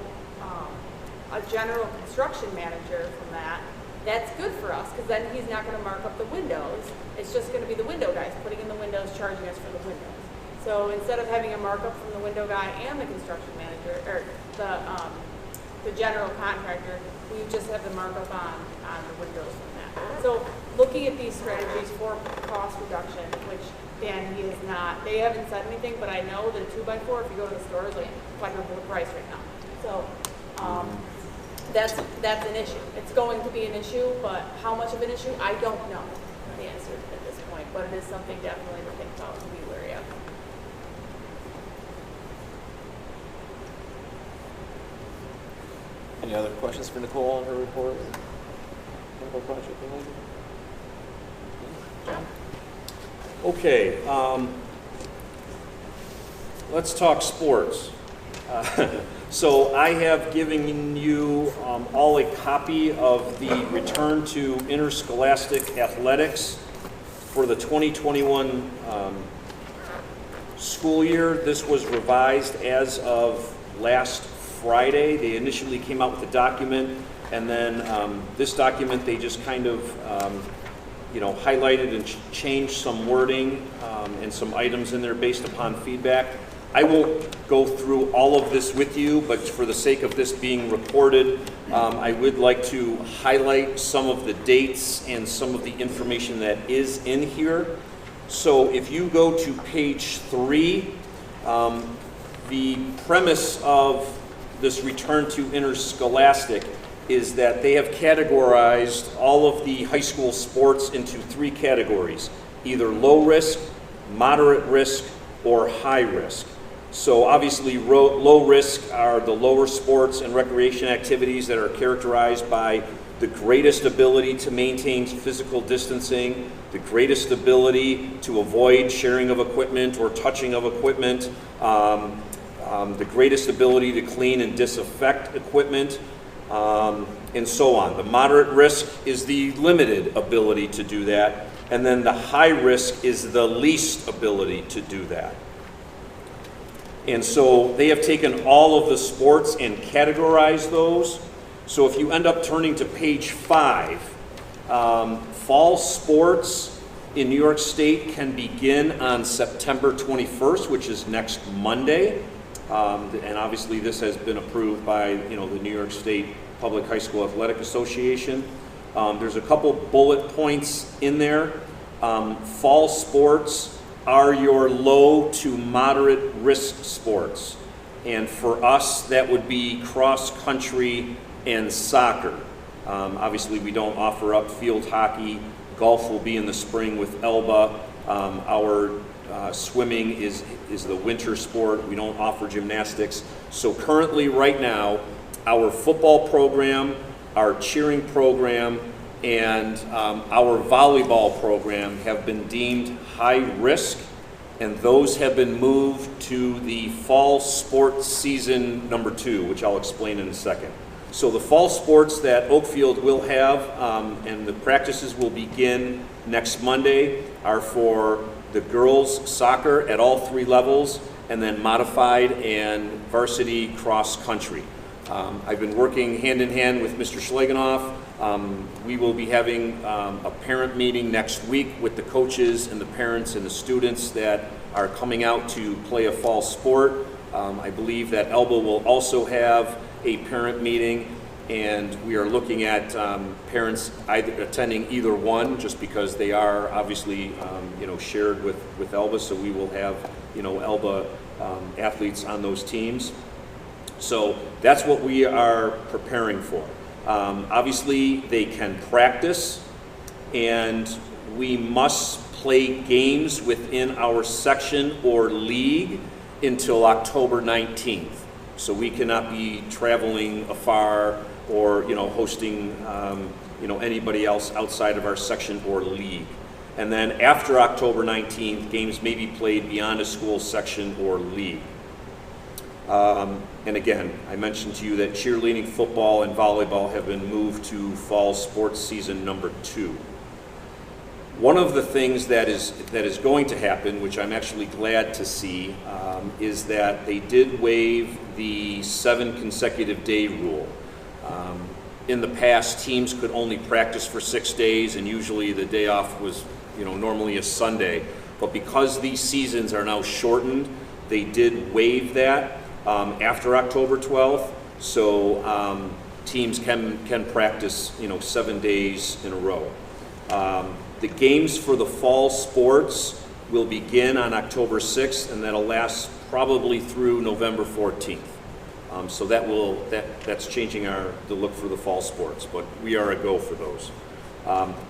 a general construction manager from that, that's good for us, because then he's not gonna mark up the windows. It's just gonna be the window guys putting in the windows, charging us for the windows. So instead of having a markup from the window guy and the construction manager, or the general contractor, we just have the markup on the windows from that. So looking at these strategies for cost reduction, which Dan, he is not, they haven't said anything, but I know that a 2x4, if you go to the store, is like quadruple the price right now. So that's an issue. It's going to be an issue, but how much of an issue, I don't know the answer at this point, but it is something definitely to think about and be wary of. Any other questions for Nicole on her report? Window project related? John? Okay, let's talk sports. So I have given you all a copy of the return to interscholastic athletics for the 2021 school year. This was revised as of last Friday. They initially came out with a document, and then this document they just kind of highlighted and changed some wording and some items in there based upon feedback. I won't go through all of this with you, but for the sake of this being recorded, I would like to highlight some of the dates and some of the information that is in here. So if you go to page 3, the premise of this return to interscholastic is that they have categorized all of the high school sports into 3 categories, either low risk, moderate risk, or high risk. So obviously low risk are the lower sports and recreation activities that are characterized by the greatest ability to maintain physical distancing, the greatest ability to avoid sharing of equipment or touching of equipment, the greatest ability to clean and disinfect equipment, and so on. The moderate risk is the limited ability to do that, and then the high risk is the least ability to do that. And so they have taken all of the sports and categorized those. So if you end up turning to page 5, fall sports in New York State can begin on September 21st, which is next Monday. And obviously this has been approved by the New York State Public High School Athletic Association. There's a couple bullet points in there. Fall sports are your low to moderate risk sports. And for us, that would be cross country and soccer. Obviously, we don't offer up field hockey. Golf will be in the spring with Elba. Our swimming is the winter sport. We don't offer gymnastics. So currently, right now, our football program, our cheering program, and our volleyball program have been deemed high risk, and those have been moved to the fall sports season number 2, which I'll explain in a second. So the fall sports that Oakfield will have, and the practices will begin next Monday, are for the girls soccer at all 3 levels, and then modified and varsity cross country. I've been working hand in hand with Mr. Schlegenoff. We will be having a parent meeting next week with the coaches and the parents and the students that are coming out to play a fall sport. I believe that Elba will also have a parent meeting, and we are looking at parents attending either one, just because they are obviously shared with Elba, so we will have Elba athletes on those teams. So that's what we are preparing for. Obviously, they can practice, and we must play games within our section or league until October 19th. So we cannot be traveling afar or hosting anybody else outside of our section or league. And then after October 19th, games may be played beyond a school section or league. And again, I mentioned to you that cheerleading, football, and volleyball have been moved to fall sports season number 2. One of the things that is going to happen, which I'm actually glad to see, is that they did waive the 7 consecutive day rule. In the past, teams could only practice for 6 days, and usually the day off was, normally a Sunday. But because these seasons are now shortened, they did waive that after October 12th. So teams can practice, 7 days in a row. The games for the fall sports will begin on October 6th, and that'll last probably through November 14th. So that's changing the look for the fall sports, but we are a go for those.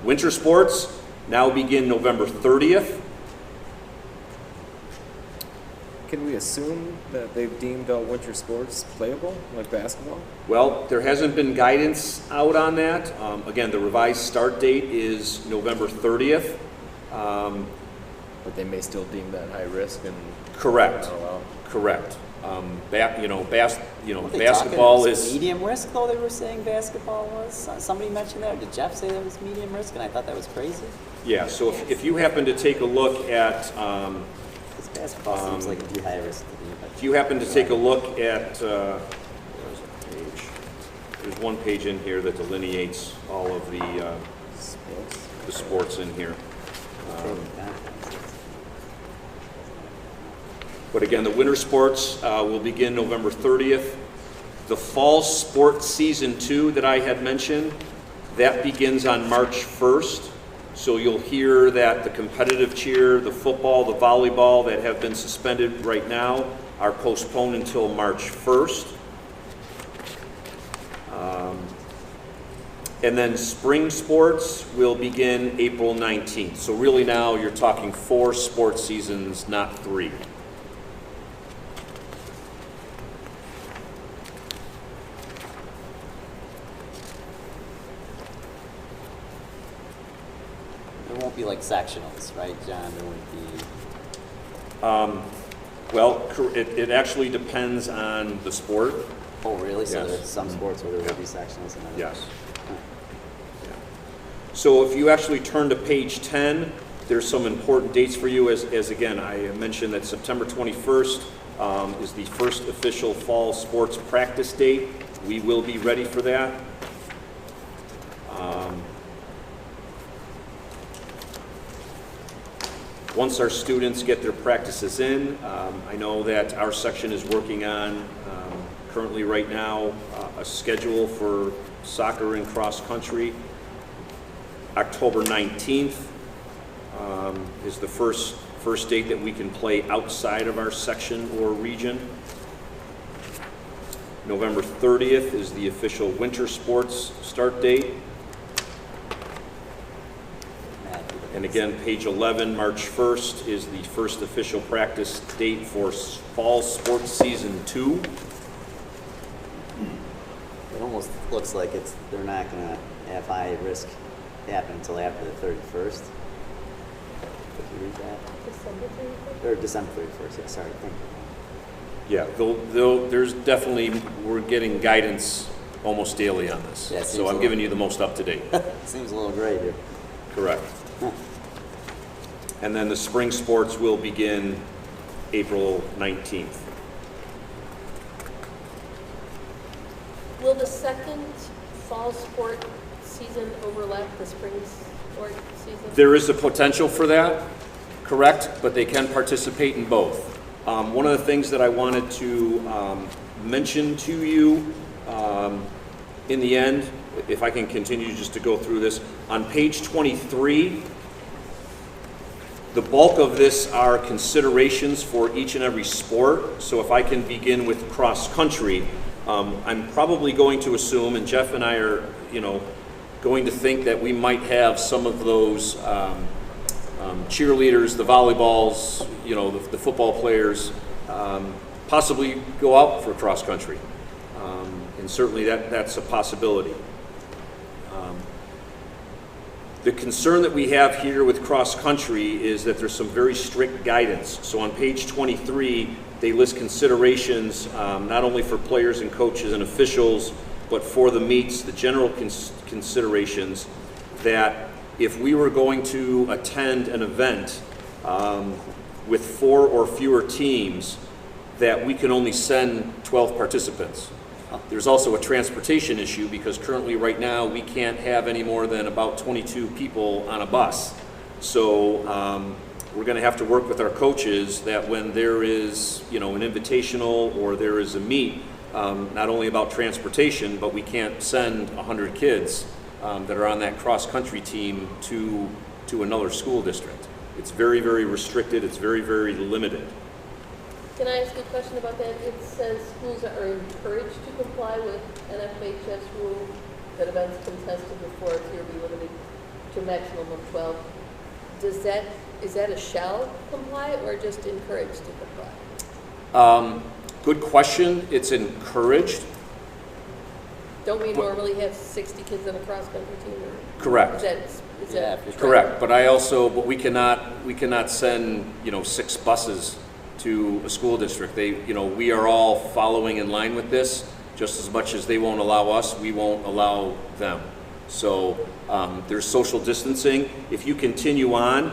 Winter sports now begin November 30th. Can we assume that they've deemed all winter sports playable, like basketball? Well, there hasn't been guidance out on that. Again, the revised start date is November 30th. But they may still deem that high risk and Correct. not allow. Correct. Weren't they Basketball talking is medium risk, though. They were saying basketball was. Somebody mentioned that. Or did Jeff say that was medium risk? And I thought that was crazy. yeah. So if you happen to take a look at Because basketball seems like it'd be high risk to me. But if you happen to take a look at where's the page? There's one page in here that delineates all of the sports in here. But again, the winter sports will begin November 30th. The fall sports season 2 that I had mentioned, that begins on March 1st. So you'll hear that the competitive cheer, the football, the volleyball that have been suspended right now are postponed until March 1st. And then spring sports will begin April 19th. So really now you're talking 4 sports seasons, not 3. there won't be like sectionals, right, John? There won't be. Well, it actually depends on the sport. Oh, really? So Yes. there's some sports where there will be sectionals and others. Yes. Yeah. So if you actually turn to page 10, there's some important dates for you. As again, I mentioned that September 21st is the first official fall sports practice date. We will be ready for that. Once our students get their practices in, I know that our section is working on, currently right now, a schedule for soccer and cross country. October 19th is the first date that we can play outside of our section or region. November 30th is the official winter sports start date. And again, page 11, March 1st is the first official practice date for fall sports season 2. It almost looks like they're not going to have high risk happen until after the 31st. Did you read that? December 31st? Or December 31st, yeah, sorry. Thank you. Yeah, there's definitely, we're getting guidance almost daily on this. Yeah, it So seems I'm a giving little- you the most up to date. Seems a little gray here. Correct. And then the spring sports will begin April 19th. Will the second fall sport season overlap the spring sport season? There is a potential for that, correct, but they can participate in both. One of the things that I wanted to mention to you in the end, if I can continue just to go through this, on page 23, the bulk of this are considerations for each and every sport. So if I can begin with cross country, I'm probably going to assume, and Jeff and I are, going to think that we might have some of those cheerleaders, the volleyballs, the football players, possibly go out for cross country. And certainly that's a possibility. The concern that we have here with cross country is that there's some very strict guidance. So on page 23, they list considerations not only for players and coaches and officials, but for the meets, the general considerations that if we were going to attend an event with 4 or fewer teams, that we can only send 12 participants. There's also a transportation issue because currently right now we can't have any more than about 22 people on a bus. So we're going to have to work with our coaches that when there is, you know, an invitational or there is a meet, not only about transportation, but we can't send 100 kids that are on that cross-country team to another school district. It's very, very restricted. It's very, very limited. Can I ask a question about that? It says schools are encouraged to comply with NFHS rule that events contested before a tier be limited to a maximum of 12. Is that a shall comply or just encouraged to comply? Good question. It's encouraged. Don't we normally have 60 kids on a cross-country team? Or Correct. Is that Correct. But but we cannot send, you know, 6 buses to a school district. We are all following in line with this. Just as much as they won't allow us, we won't allow them. So there's social distancing. If you continue on,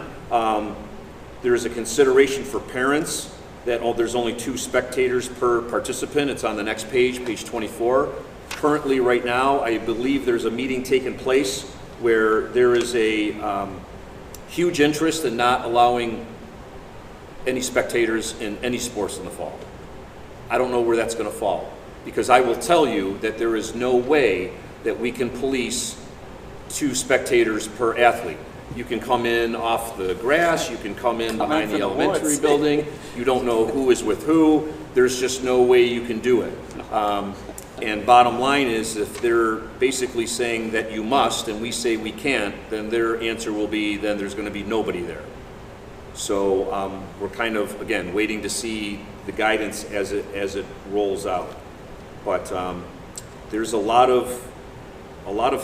there's a consideration for parents that there's only 2 spectators per participant. It's on the next page, page 24. Currently, right now, I believe there's a meeting taking place where there is a huge interest in not allowing any spectators in any sports in the fall. I don't know where that's going to fall, because I will tell you that there is no way that we can police 2 spectators per athlete. You can come in off the grass, you can come in behind the elementary building, you don't know who is with who, there's just no way you can do it. And bottom line is, if they're basically saying that you must and we say we can't, then their answer will be then there's going to be nobody there. So we're kind of, again, waiting to see the guidance as it rolls out. But there's a lot of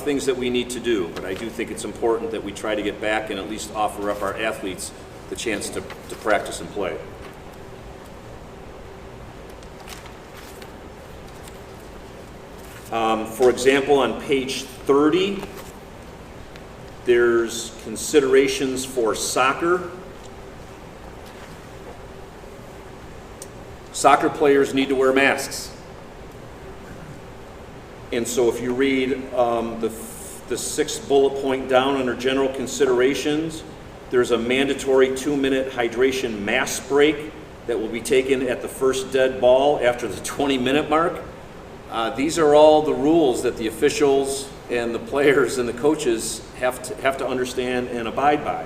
things that we need to do, but I do think it's important that we try to get back and at least offer up our athletes the chance to practice and play. For example, on page 30, there's considerations for soccer. Soccer players need to wear masks. And so if you read the 6th bullet point down under general considerations, there's a mandatory 2-minute hydration mask break that will be taken at the first dead ball after the 20-minute mark. These are all the rules that the officials and the players and the coaches have to understand and abide by.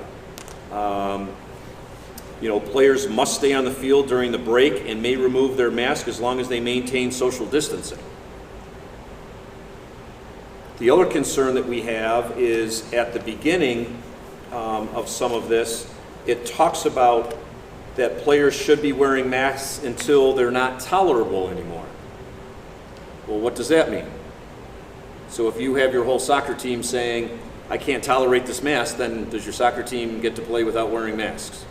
Players must stay on the field during the break and may remove their mask as long as they maintain social distancing. The other concern that we have is at the beginning of some of this, it talks about that players should be wearing masks until they're not tolerable anymore. Well, what does that mean? So if you have your whole soccer team saying, I can't tolerate this mask, then does your soccer team get to play without wearing masks?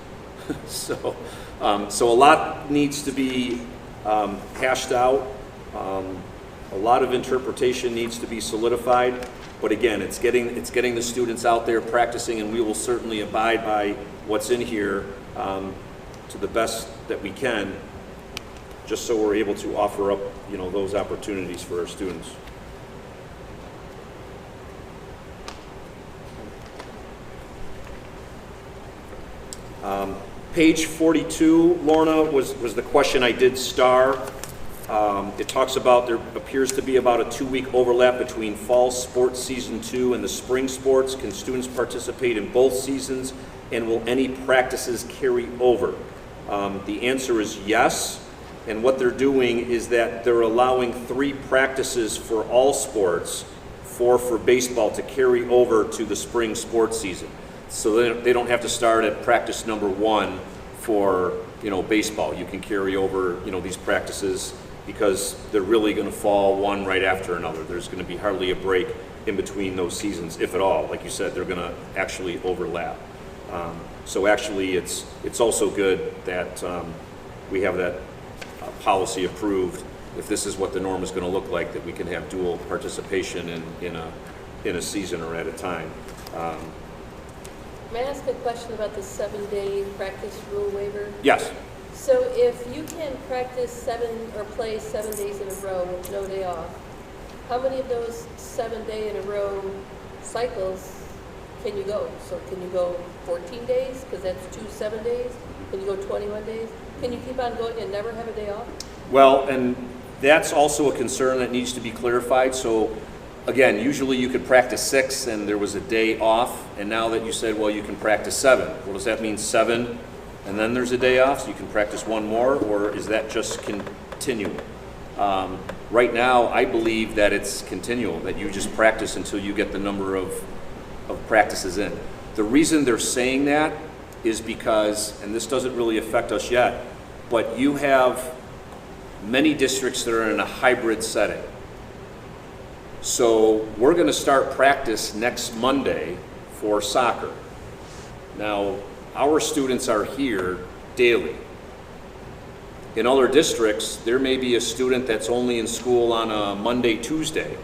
So a lot needs to be hashed out. A lot of interpretation needs to be solidified. But again, it's getting the students out there practicing, and we will certainly abide by what's in here to the best that we can, just so we're able to offer up, those opportunities for our students. Page 42, Lorna, was the question I did star. It talks about there appears to be about a 2-week overlap between fall sports season 2 and the spring sports. Can students participate in both seasons, and will any practices carry over? The answer is yes. And what they're doing is that they're allowing 3 practices for all sports, 4 for baseball, to carry over to the spring sports season. So they don't have to start at practice number 1 for baseball. You can carry over these practices because they're really going to fall one right after another. There's going to be hardly a break in between those seasons, if at all. Like you said, they're going to actually overlap. So actually, it's also good that we have that policy approved. If this is what the norm is going to look like, that we can have dual participation in a season or at a time. May I ask a question about the 7-day practice rule waiver? Yes. So if you can practice or play 7 days in a row with no day off, how many of those 7-day in a row cycles can you go? So can you go 14 days, because that's 2 7 days? Can you go 21 days? Can you keep on going and never have a day off? Well, and that's also a concern that needs to be clarified. So again, usually you could practice 6 and there was a day off, and now that you said, well, you can practice 7. Well, does that mean 7 and then there's a day off, so you can practice 1 more, or is that just continual? Right now, I believe that it's continual, that you just practice until you get the number of practices in. The reason they're saying that is because, and this doesn't really affect us yet, but you have many districts that are in a hybrid setting. So we're going to start practice next Monday for soccer. Now, our students are here daily. In other districts, there may be a student that's only in school on a Monday, Tuesday.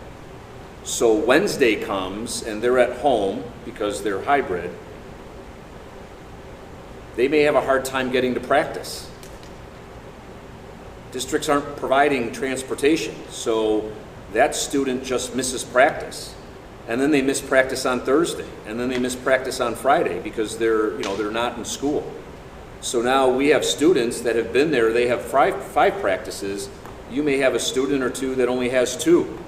So Wednesday comes and they're at home because they're hybrid. They may have a hard time getting to practice. Districts aren't providing transportation, so that student just misses practice. And then they miss practice on Thursday, and then they miss practice on Friday because they're not in school. So now we have students that have been there, they have five practices. You may have a student or two that only has 2.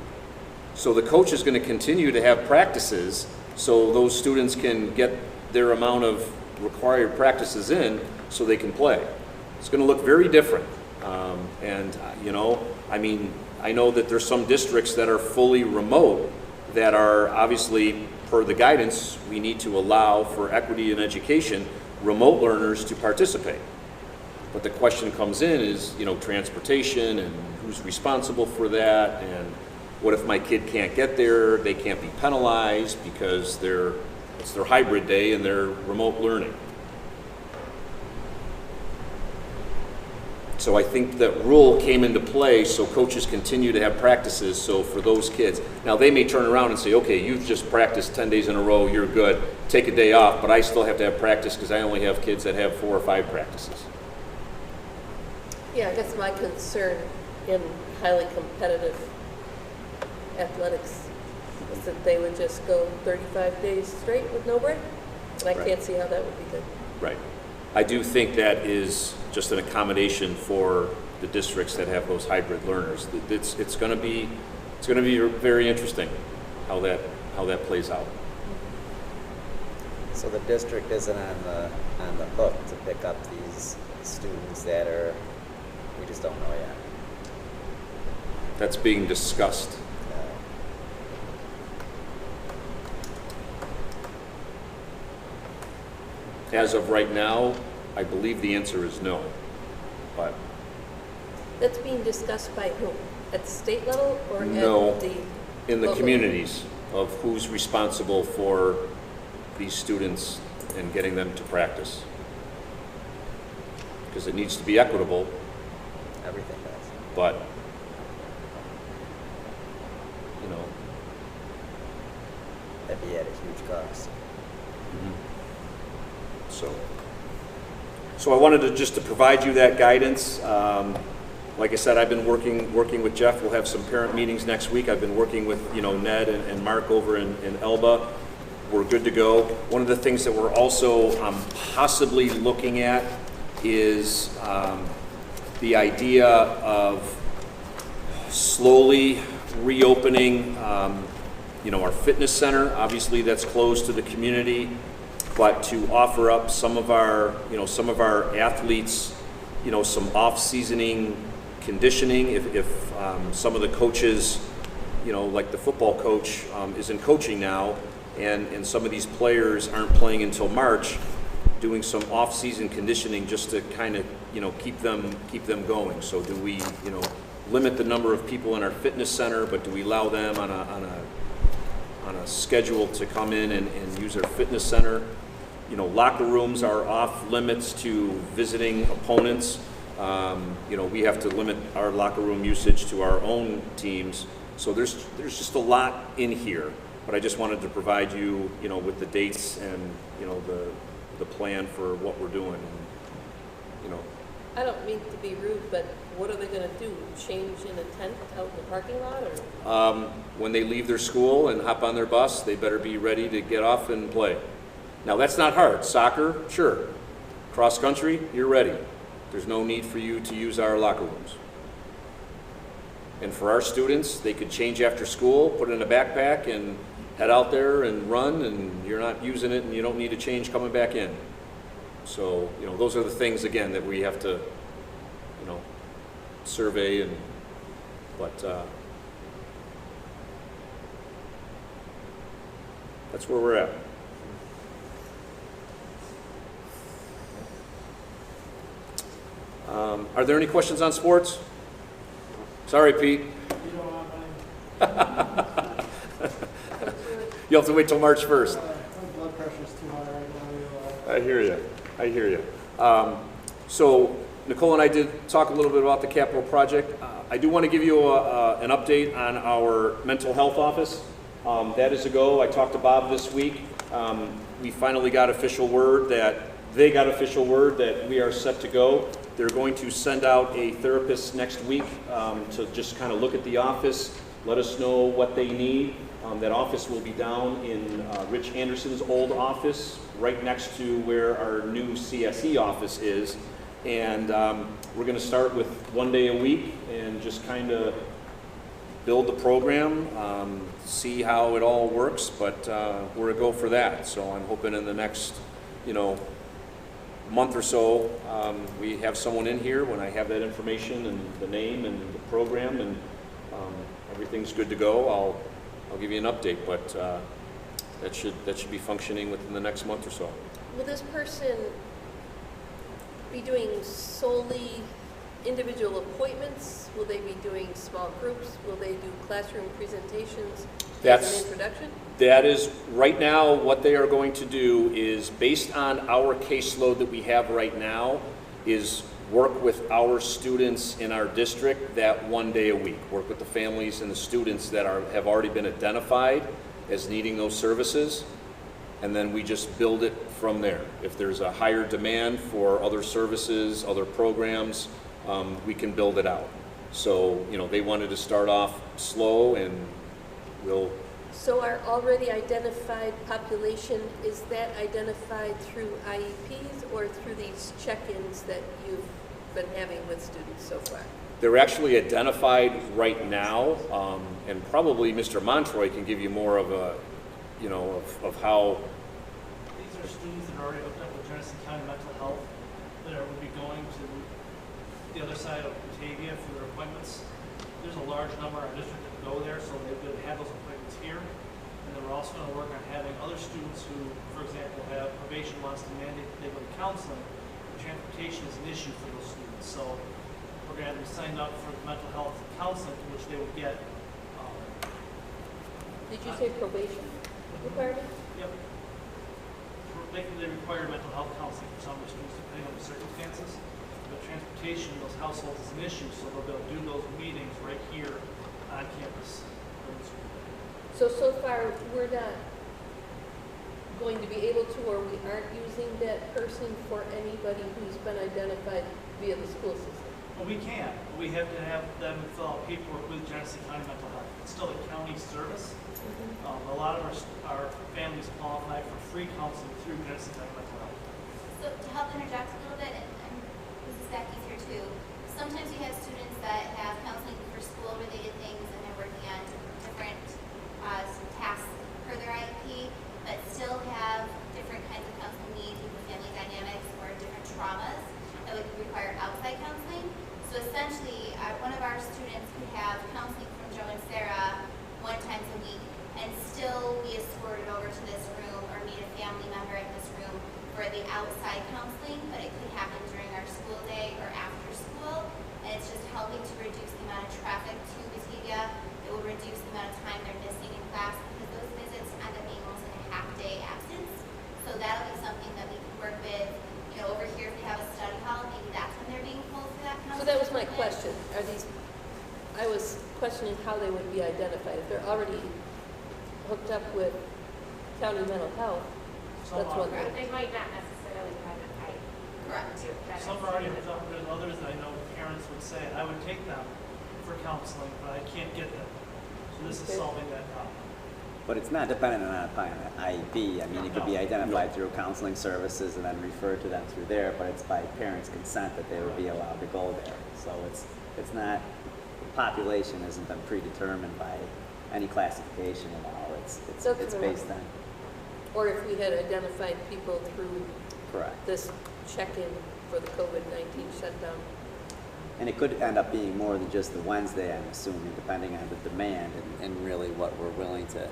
So the coach is going to continue to have practices so those students can get their amount of required practices in so they can play. It's going to look very different. I know that there's some districts that are fully remote that are obviously, per the guidance, we need to allow for equity in education, remote learners to participate. But the question comes in is, transportation and who's responsible for that, and what if my kid can't get there, they can't be penalized because it's their hybrid day and they're remote learning. So I think that rule came into play so coaches continue to have practices, so for those kids. Now they may turn around and say, okay, you've just practiced 10 days in a row, you're good, take a day off, but I still have to have practice because I only have kids that have 4 or 5 practices. Yeah, I guess my concern in highly competitive athletics is that they would just go 35 days straight with no break. And I can't see how that would be good. Right. I do think that is just an accommodation for the districts that have those hybrid learners. It's going to be very interesting how that plays out. So the district isn't on the hook to pick up these students that we just don't know yet. That's being discussed. As of right now, I believe the answer is no. But That's being discussed by whom? At the state level or no, at the in the local communities of who's responsible for these students and getting them to practice. Because it needs to be equitable, Everything does. but That'd be at a huge cost. So I wanted to provide you that guidance. Like I said, I've been working with Jeff. We'll have some parent meetings next week. I've been working with Ned and Mark over in Elba. We're good to go. One of the things that we're also possibly looking at is the idea of slowly reopening our fitness center. Obviously that's closed to the community, but to offer up some of our athletes some off-seasoning conditioning if some of the coaches like the football coach isn't coaching now and some of these players aren't playing until March, doing some off-season conditioning just to kind of keep them going. So do we limit the number of people in our fitness center, but do we allow them on a schedule to come in and use our fitness center? Locker rooms are off limits to visiting opponents. We have to limit our locker room usage to our own teams. So there's just a lot in here. But I just wanted to provide you, you know, with the dates and, you know, the plan for what we're doing. And, you know, I don't mean to be rude, but what are they gonna do? Change in a tent out in the parking lot, or? when they leave their school and hop on their bus, they better be ready to get off and play. Now, that's not hard. Soccer, sure. Cross country, you're ready. There's no need for you to use our locker rooms. And for our students, they could change after school, put it in a backpack, and head out there and run, and you're not using it, and you don't need to change coming back in. So, you know, those are the things, again, that we have to, you know, survey, but that's where we're at. Are there any questions on sports? Sorry, Pete. You don't want mine. You'll have to wait till March 1st. My blood pressure's too high right now. I hear you. I hear you. So Nicole and I did talk a little bit about the capital project. I do want to give you an update on our mental health office. That is a go. I talked to Bob this week. We finally got official word that we are set to go. They're going to send out a therapist next week to just kind of look at the office, let us know what they need. That office will be down in Rich Anderson's old office, right next to where our new CSE office is. And we're going to start with 1 day a week and just kind of build the program, see how it all works, but we're a go for that. So I'm hoping in the next, you know, month or so, we have someone in here when I have that information and the name and the program, and everything's good to go. I'll give you an update, but that should be functioning within the next month or so. Will this person be doing solely individual appointments? Will they be doing small groups? Will they do classroom presentations as an introduction? That is, right now, what they are going to do is, based on our caseload that we have right now, is work with our students in our district that 1 day a week. Work with the families and the students that have already been identified as needing those services, and then we just build it from there. If there's a higher demand for other services, other programs, we can build it out. So, you know, they wanted to start off slow, and we'll... So our already identified population, is that identified through IEPs or through these check-ins that you've been having with students so far? They're actually identified right now, and probably Mr. Montroy can give you more of a, you know, of how... These are students that are already hooked up with Genesee County Mental Health that will be going to the other side of Batavia for their appointments. There's a large number of our district that go there, so they'll be able to have those appointments here. And then we're also going to work on having other students who, for example, have probation wants to mandate that they go to counseling. Transportation is an issue for those students. So we're going to have them signed up for mental health counseling, which they will get. Did you say probation requirement? Yep. They require mental health counseling for some of the students depending on the circumstances. But transportation in those households is an issue, so they'll be able to do those meetings right here on campus. So far, we're not going to be able to, or we aren't using that person for anybody who's been identified via the school system? Well, we can. We have to have them fill out paperwork with Genesee County Mental Health. It's still a county service. A lot of our families qualify for free counseling through Genesee County Mental Health. So to help interject a little bit, and Mrs. Becky's here too, sometimes we have students that have counseling for school-related things and they're working on different tasks per their IEP, but still have different kinds of counseling needs with family dynamics or different traumas that would require outside counseling. So essentially, one of our students could have counseling from Joe and Sarah 1 time a week and still be escorted over to this room or meet a family member in this room for the outside counseling, but it could happen during our school day or after school, and it's just helping to reduce the amount of traffic to Batavia. It will reduce the amount of time they're missing in class because those visits end up being almost like a half-day absence. So that'll be something that we can work with. You know, over here if they have a study hall, maybe that's when they're being pulled for that counseling. So that was my question. I was questioning how they would be identified. If they're already hooked up with county mental health, Some that's one are. thing. They might not necessarily have it right. Correct. Some are already hooked up, there's others that I know parents would say, I would take them for counseling, but I can't get them. So this is Okay. solving that problem. But it's not dependent on an IEP. I mean, it could be identified through counseling services and then referred to them through there, but it's by parents' consent that they would be allowed to go there. So it's not, the population isn't then predetermined by any classification at all. It's Okay. based on, Or if we had identified people through correct. this check-in for the COVID-19 shutdown. And it could end up being more than just the Wednesday, I'm assuming, depending on the demand and really what we're willing to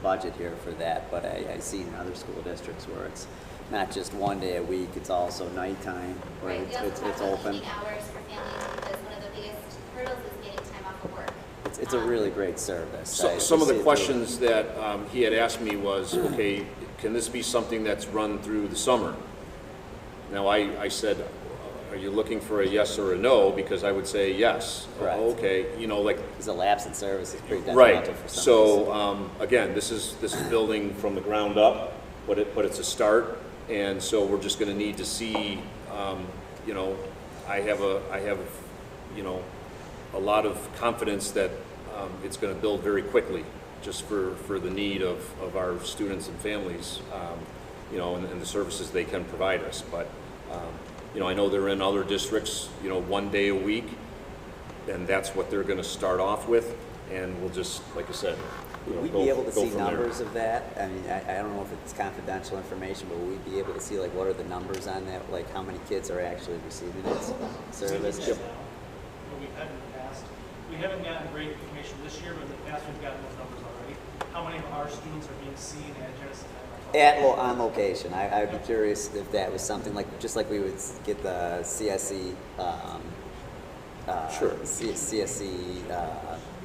budget here for that. But I see in other school districts where it's not just one day a week, it's also nighttime, where Right, we also it's talk about open. evening hours for families because one of the biggest hurdles is getting time off of work. It's a really great service. So, some of the questions that he had asked me was, okay, can this be something that's run through the summer? Now, I said, are you looking for a yes or a no? Because I would say yes. Correct. Okay, you know, like, Because a lapse in service is pretty detrimental right. for some of So, again, this is building from the ground up, but it's a start. And so we're just gonna need to see, you know, I have, you know, a lot of confidence that it's going to build very quickly, just for the need of our students and families, you know, and the services they can provide us. But you know, I know they're in other districts, you know, one day a week, and that's what they're going to start off with, and we'll just, like I said, you know, Would we be able to see numbers of that? I mean, I don't know if it's confidential information, but would we be able to see, like, what are the numbers on that? Like, how many kids are actually receiving this service? What we've had in the past, we haven't gotten great information this year, but in the past we've gotten those numbers already. How many of our students are being seen at Genesis County? On location. I'd be curious if that was something like, just like we would get the CSE, Sure. CSE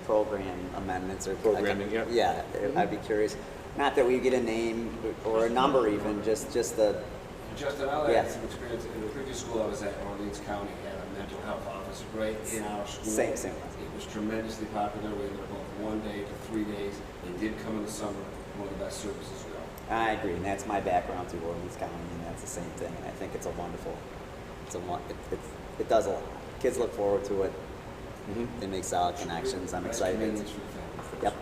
program amendments or Programming, yeah. Yeah, I'd be curious. Not that we get a name or a number even, just the. Justin, I'll add Yeah. some experience. In the previous school I was at, Orleans County had a mental health office right in our school. Same. It was tremendously popular. We ended up going from 1 day to 3 days. They did come in the summer. One of the best services around. I agree, and that's my background through Orleans County, and that's the same thing. And I think it's a wonderful. It does a lot. Kids look forward to it. Mhm. They make solid connections. I'm Nice excited. convenience for the family.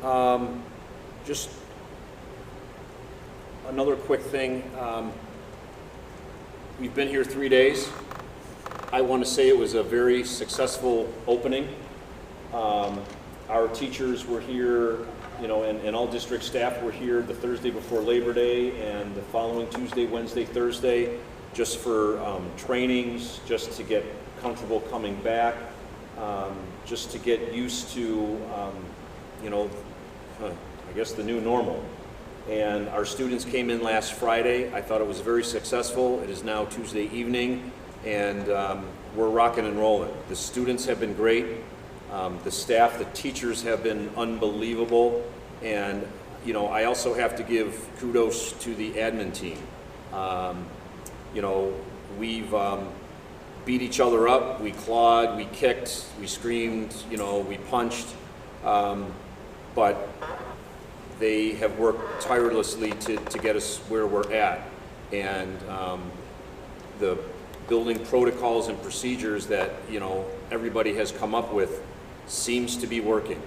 Yep. Just another quick thing. We've been here 3 days. I want to say it was a very successful opening. Our teachers were here, you know, and all district staff were here the Thursday before Labor Day and the following Tuesday, Wednesday, Thursday, just for trainings, just to get comfortable coming back, just to get used to, you know, I guess the new normal. And our students came in last Friday. I thought it was very successful. It is now Tuesday evening, and we're rocking and rolling. The students have been great. The staff, the teachers have been unbelievable. And, you know, I also have to give kudos to the admin team. You know, we've beat each other up. We clawed, we kicked, we screamed, you know, we punched. But they have worked tirelessly to get us where we're at. And the building protocols and procedures that, you know, everybody has come up with seems to be working.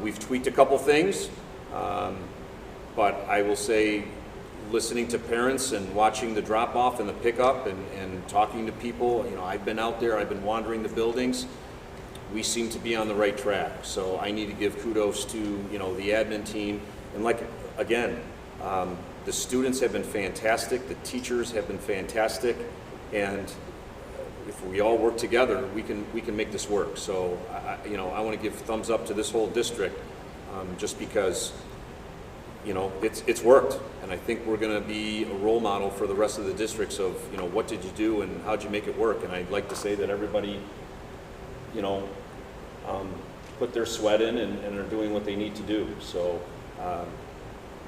We've tweaked a couple things, but I will say, listening to parents and watching the drop-off and the pickup and talking to people, you know, I've been out there, I've been wandering the buildings. We seem to be on the right track. So I need to give kudos to, you know, the admin team. And like, again, the students have been fantastic, the teachers have been fantastic, and if we all work together, we can make this work. So, you know, I want to give thumbs up to this whole district, just because, you know, it's worked. And I think we're going to be a role model for the rest of the districts of, you know, what did you do and how'd you make it work? And I'd like to say that everybody, you know, put their sweat in and are doing what they need to do. So,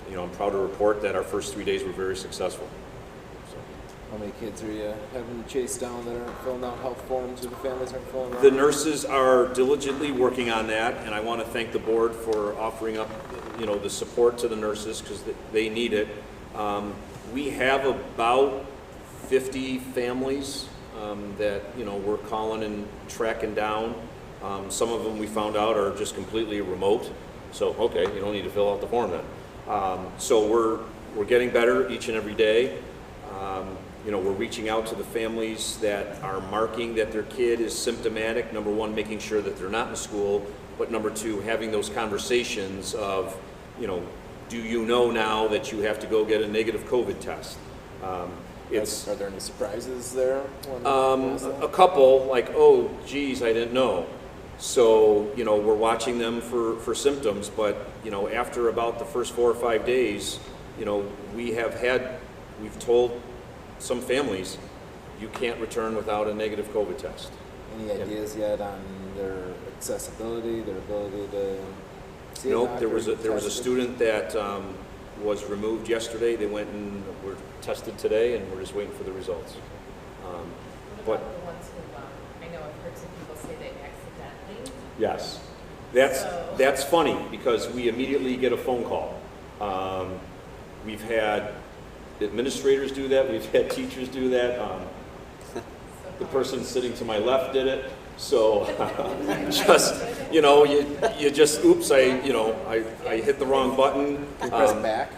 you know, I'm proud to report that our first 3 days were very successful. So. How many kids are you having to chase down that aren't filling out health forms, or the families aren't filling out? The nurses are diligently working on that, and I want to thank the board for offering up, the support to the nurses, because they need it. We have about 50 families that, we're calling and tracking down. Some of them we found out are just completely remote. So, okay, you don't need to fill out the form then. So we're getting better each and every day. We're reaching out to the families that are marking that their kid is symptomatic. Number one, making sure that they're not in school, but number two, having those conversations of, do you know now that you have to go get a negative COVID test? Are there any surprises there? A couple, like, oh, geez, I didn't know. So, we're watching them for symptoms, but, after about the first 4 or 5 days, we've told some families, you can't return without a negative COVID test. Any ideas yet on their accessibility, their ability to see a Nope, doctor, there was a student that was removed yesterday. They went and were tested today, and we're just waiting for the results. What about the ones who, I know I've heard some people say they accidentally? Yes, that's funny, because we immediately get a phone call. We've had administrators do that. We've had teachers do that. The person sitting to my left did it. So just, you just, oops, I hit the wrong button. You press back?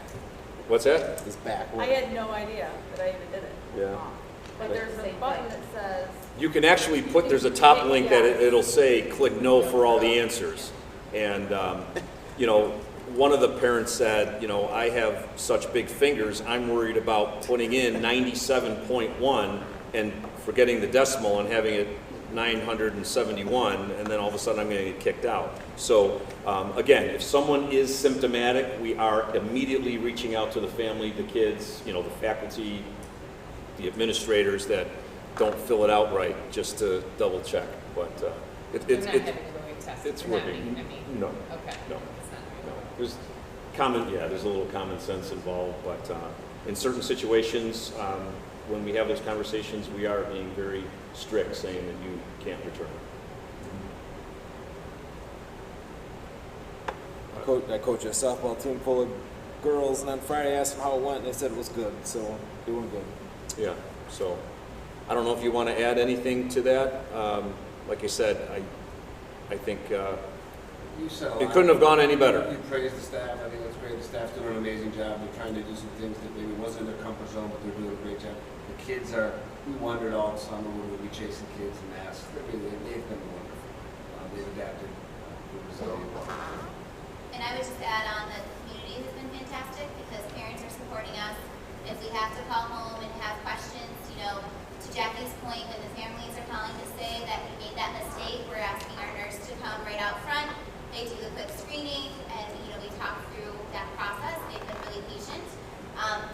What's that? It's back. I had no idea that I even did it. Yeah. But there's a button that says, You can actually there's a top link that it'll say, click no for all the answers. And, one of the parents said, I have such big fingers, I'm worried about putting in 97.1 and forgetting the decimal and having it 971, and then all of a sudden I'm going to get kicked out. So again, if someone is symptomatic, we are immediately reaching out to the family, the kids, the faculty, the administrators that don't fill it out right, just to double check. But it's working. No. Okay. No. There's a little common sense involved, but in certain situations, when we have those conversations, we are being very strict, saying that you can't return. I coach a softball team full of girls, and on Friday I asked them how it went, and they said it was good, so doing good. Yeah, so I don't know if you want to add anything to that. Like I said, I think You said a it lot. couldn't have gone any better. You praised the staff. I think that's great. The staff's doing an amazing job. They're trying to do some things that maybe wasn't in their comfort zone, but they're doing a great job. The kids we wondered all the summer when we'd be chasing kids in masks. They've been wonderful. They've adapted. And I would just add on that the community has been fantastic because parents are supporting us. If we have to call home and have questions, to Jackie's point, when the families are calling to say that we made that mistake, we're asking our nurse to come right out front. They do the quick screening, and we talk through that process. They've been really patient.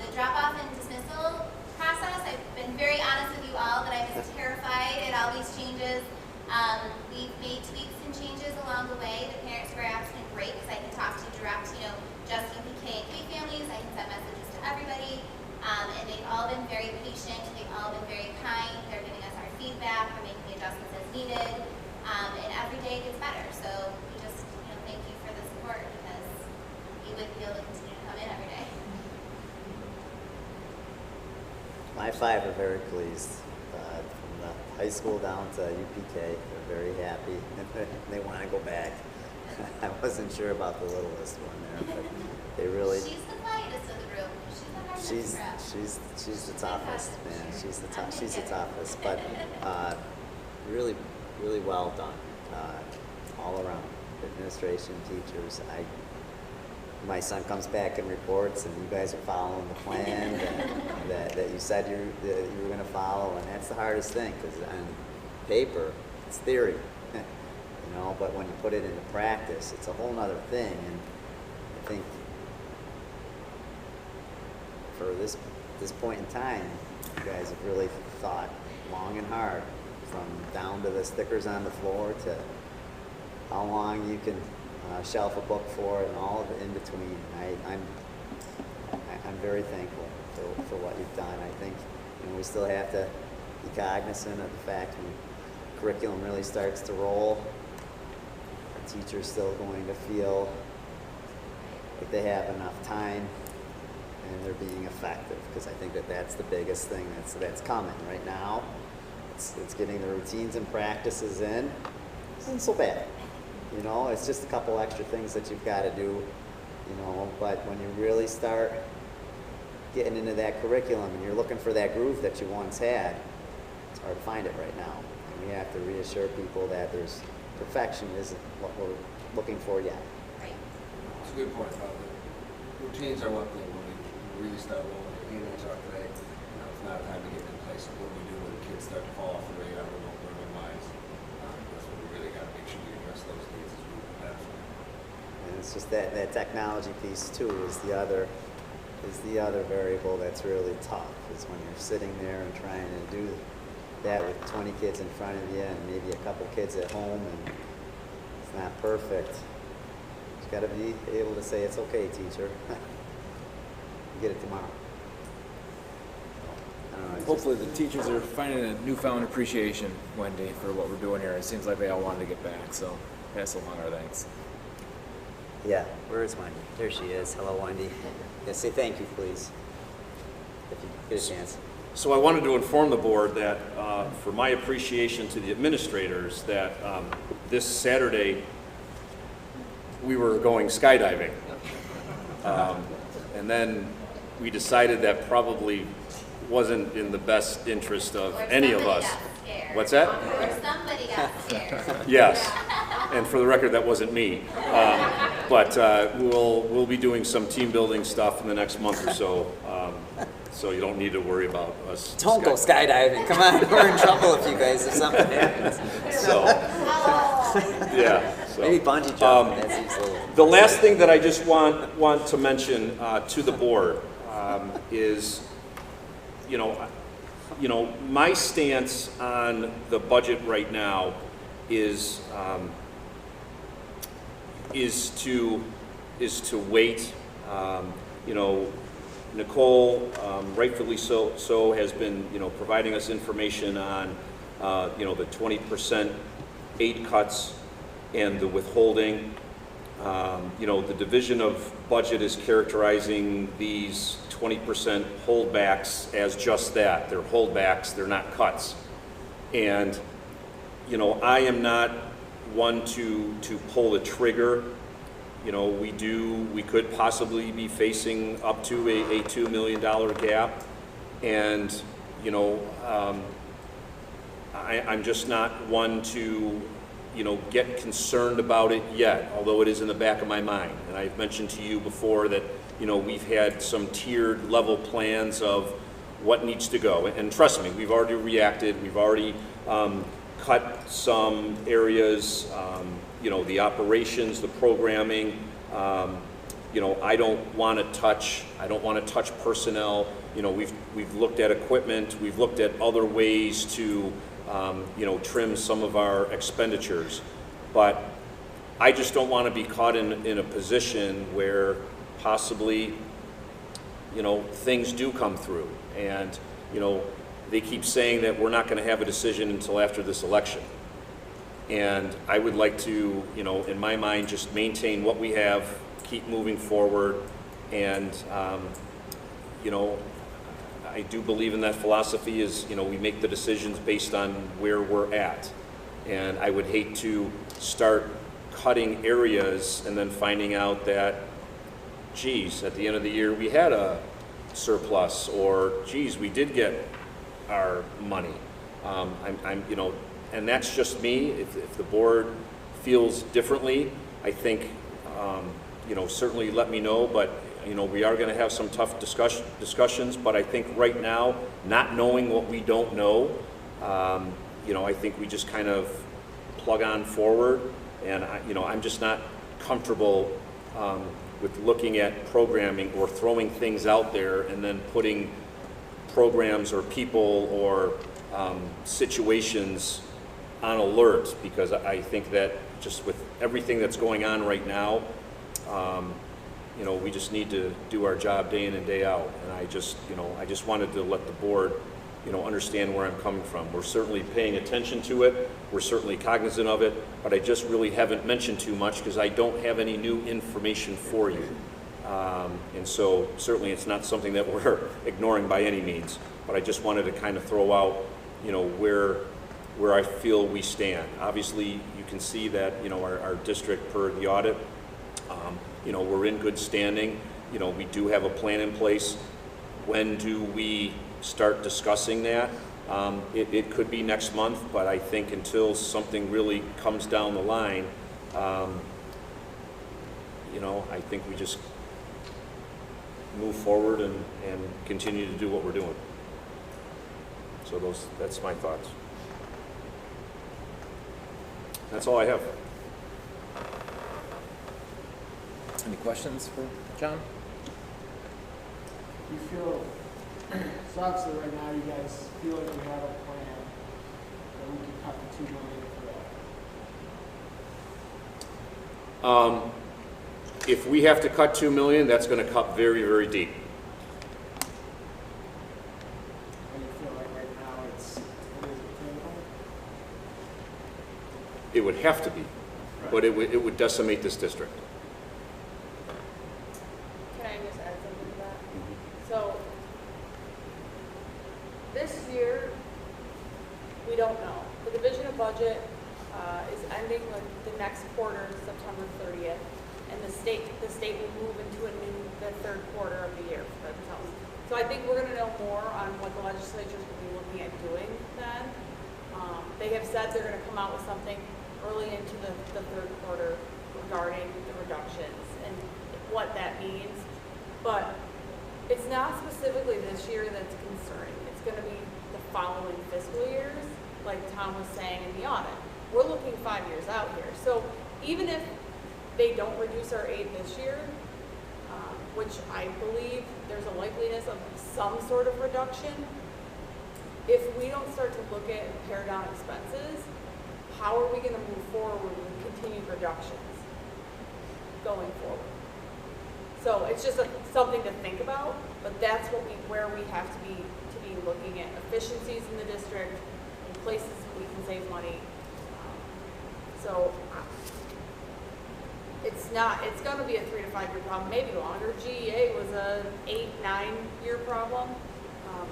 The drop-off and dismissal process, I've been very honest with you all that I was terrified at all these changes. We've made tweaks and changes along the way. The parents were asking great because I can talk to direct, just UPK and K families. I can send messages to everybody. And they've all been very patient. They've all been very kind. They're giving us our feedback. We're making adjustments as needed. And every day gets better. So we just, thank you for the support because we wouldn't be able to continue to come in every day. My five are very pleased. From the high school down to UPK, they're very happy. They want to go back. I wasn't sure about the littlest one there, but they really. She's the quietest of the group. She's the hardest. She's the toughest, man. She's the toughest. But really well done, all around. Administration, teachers. My son comes back and reports, and you guys are following the plan that you said you were going to follow, and that's the hardest thing because on paper it's theory, but when you put it into practice, it's a whole nother thing. And I think for this point in time, you guys have really thought long and hard, from down to the stickers on the floor to how long you can shelf a book for and all of it in between. I'm very thankful for what you've done. I think You know, we still have to be cognizant of the fact when curriculum really starts to roll, the teacher's still going to feel like they have enough time and they're being effective, because I think that that's the biggest thing that's coming right now. It's getting the routines and practices in. It isn't so bad. You know, it's just a couple extra things that you've got to do, you know, but when you really start getting into that curriculum and you're looking for that groove that you once had, it's hard to find it right now. And we have to reassure people that perfection isn't what we're looking for yet. Right. It's a good point, Bob. Routines are one thing. When we really start rolling, he and I talked today, you know, it's not time to get complacent. What do we do when the kids start to fall off the radar and don't learn their minds? That's what we really got to make sure we address those needs as we move past them. And it's just that technology piece too is the other variable that's really tough, is when you're sitting there and trying to do that with 20 kids in front of you and maybe a couple kids at home, and it's not perfect. You've got to be able to say, it's okay, teacher. You get it tomorrow. I don't know, it's Hopefully the teachers are finding a newfound appreciation, Wendy, for what we're doing here. It seems like they all wanted to get back, so pass along our thanks. yeah, where is Wendy? There she is. Hello, Wendy. Yeah, say thank you, please, if you get a chance. So I wanted to inform the board that for my appreciation to the administrators that this Saturday we were going skydiving. And then we decided that probably wasn't in the best interest of any of us. What's that? Or somebody got scared. Yes, and for the record, that wasn't me. But we'll be doing some team building stuff in the next month or so, so you don't need to worry about us. Don't go skydiving. Come on, we're in trouble if you guys, if something happens. So, yeah. So, Maybe bungee jumping. That seems a little. the last thing that I just want to mention to the board is, you know, my stance on the budget right now is to wait. You know, Nicole, rightfully so, has been, you know, providing us information on, you know, the 20% aid cuts and the withholding. You know, the Division of Budget is characterizing these 20% holdbacks as just that. They're holdbacks, they're not cuts. And, you know, I am not one to pull the trigger. You know, we could possibly be facing up to a $2 million gap. And, you know, I'm just not one to, you know, get concerned about it yet, although it is in the back of my mind. And I've mentioned to you before that, you know, we've had some tiered level plans of what needs to go. And trust me, we've already reacted. We've already cut some areas, you know, the operations, the programming. You know, I don't want to touch personnel. You know, we've looked at equipment. We've looked at other ways to, you know, trim some of our expenditures. But I just don't want to be caught in a position where possibly, you know, things do come through. And, you know, they keep saying that we're not going to have a decision until after this election. And I would like to, you know, in my mind, just maintain what we have, keep moving forward. And, you know, I do believe in that philosophy is, you know, we make the decisions based on where we're at. And I would hate to start cutting areas and then finding out that, geez, at the end of the year we had a surplus, or geez, we did get our money. I'm you know, and that's just me. If the board feels differently, I think, you know, certainly let me know. But you know, we are going to have some tough discussions. But I think right now, not knowing what we don't know, you know, I think we just kind of plug on forward. And you know, I'm just not comfortable with looking at programming or throwing things out there and then putting programs or people or situations on alert, because I think that just with everything that's going on right now, you know, we just need to do our job day in and day out. And I just, you know, I just wanted to let the board understand where I'm coming from. We're certainly paying attention to it. We're certainly cognizant of it, but I just really haven't mentioned too much because I don't have any new information for you. And so certainly it's not something that we're ignoring by any means, but I just wanted to kind of throw out, where I feel we stand. Obviously, you can see that, our district per the audit, we're in good standing. We do have a plan in place. When do we start discussing that? It could be next month, but I think until something really comes down the line, I think we just move forward and continue to do what we're doing. So that's my thoughts. That's all I have. Any questions for John? You feel, so obviously right now you guys feel like you have a plan that we can cut the $2 million for that? If we have to cut $2 million, that's going to cut very, very deep. And you feel like right now it is attainable? It would have to be, but it would decimate this district. Can I just add something to that? So, this year, we don't know. The division of budget is ending with the next quarter, September 30th, and the state will move into the third quarter of the year. So I think we're going to know more on what the legislature is going to be looking at doing then. They have said they're going to come out with something early into the third quarter regarding the reductions and what that means. But it's not specifically this year that's concerning. It's going to be the following fiscal years, like Tom was saying in the audit. We're looking 5 years out here. So even if they don't reduce our aid this year, which I believe there's a likeliness of some sort of reduction, if we don't start to look at and pare down expenses, how are we going to move forward with continued reductions going forward? So it's just something to think about, but that's where we have to be looking at efficiencies in the district and places we can save money. So it's going to be a 3 to 5 year problem, maybe longer. GEA was a 8-9 year problem,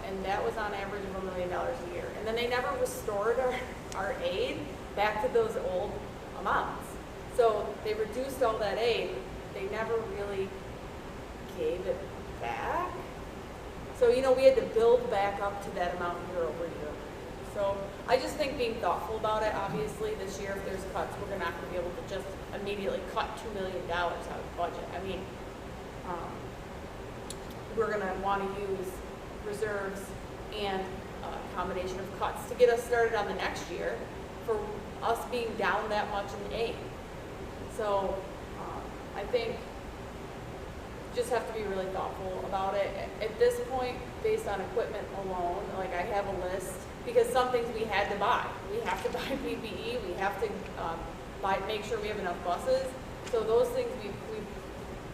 and that was on average of $1 million a year. And then they never restored our aid back to those old amounts. So they reduced all that aid. They never really gave it back. So, we had to build back up to that amount year over year. So I just think being thoughtful about it, obviously this year if there's cuts, we're not going to be able to just immediately cut $2 million out of the budget. I mean, we're going to want to use reserves and a combination of cuts to get us started on the next year for us being down that much in aid. So I think just have to be really thoughtful about it. At this point, based on equipment alone, like I have a list, because some things we had to buy. We have to buy PPE, we have to make sure we have enough buses. So those things we've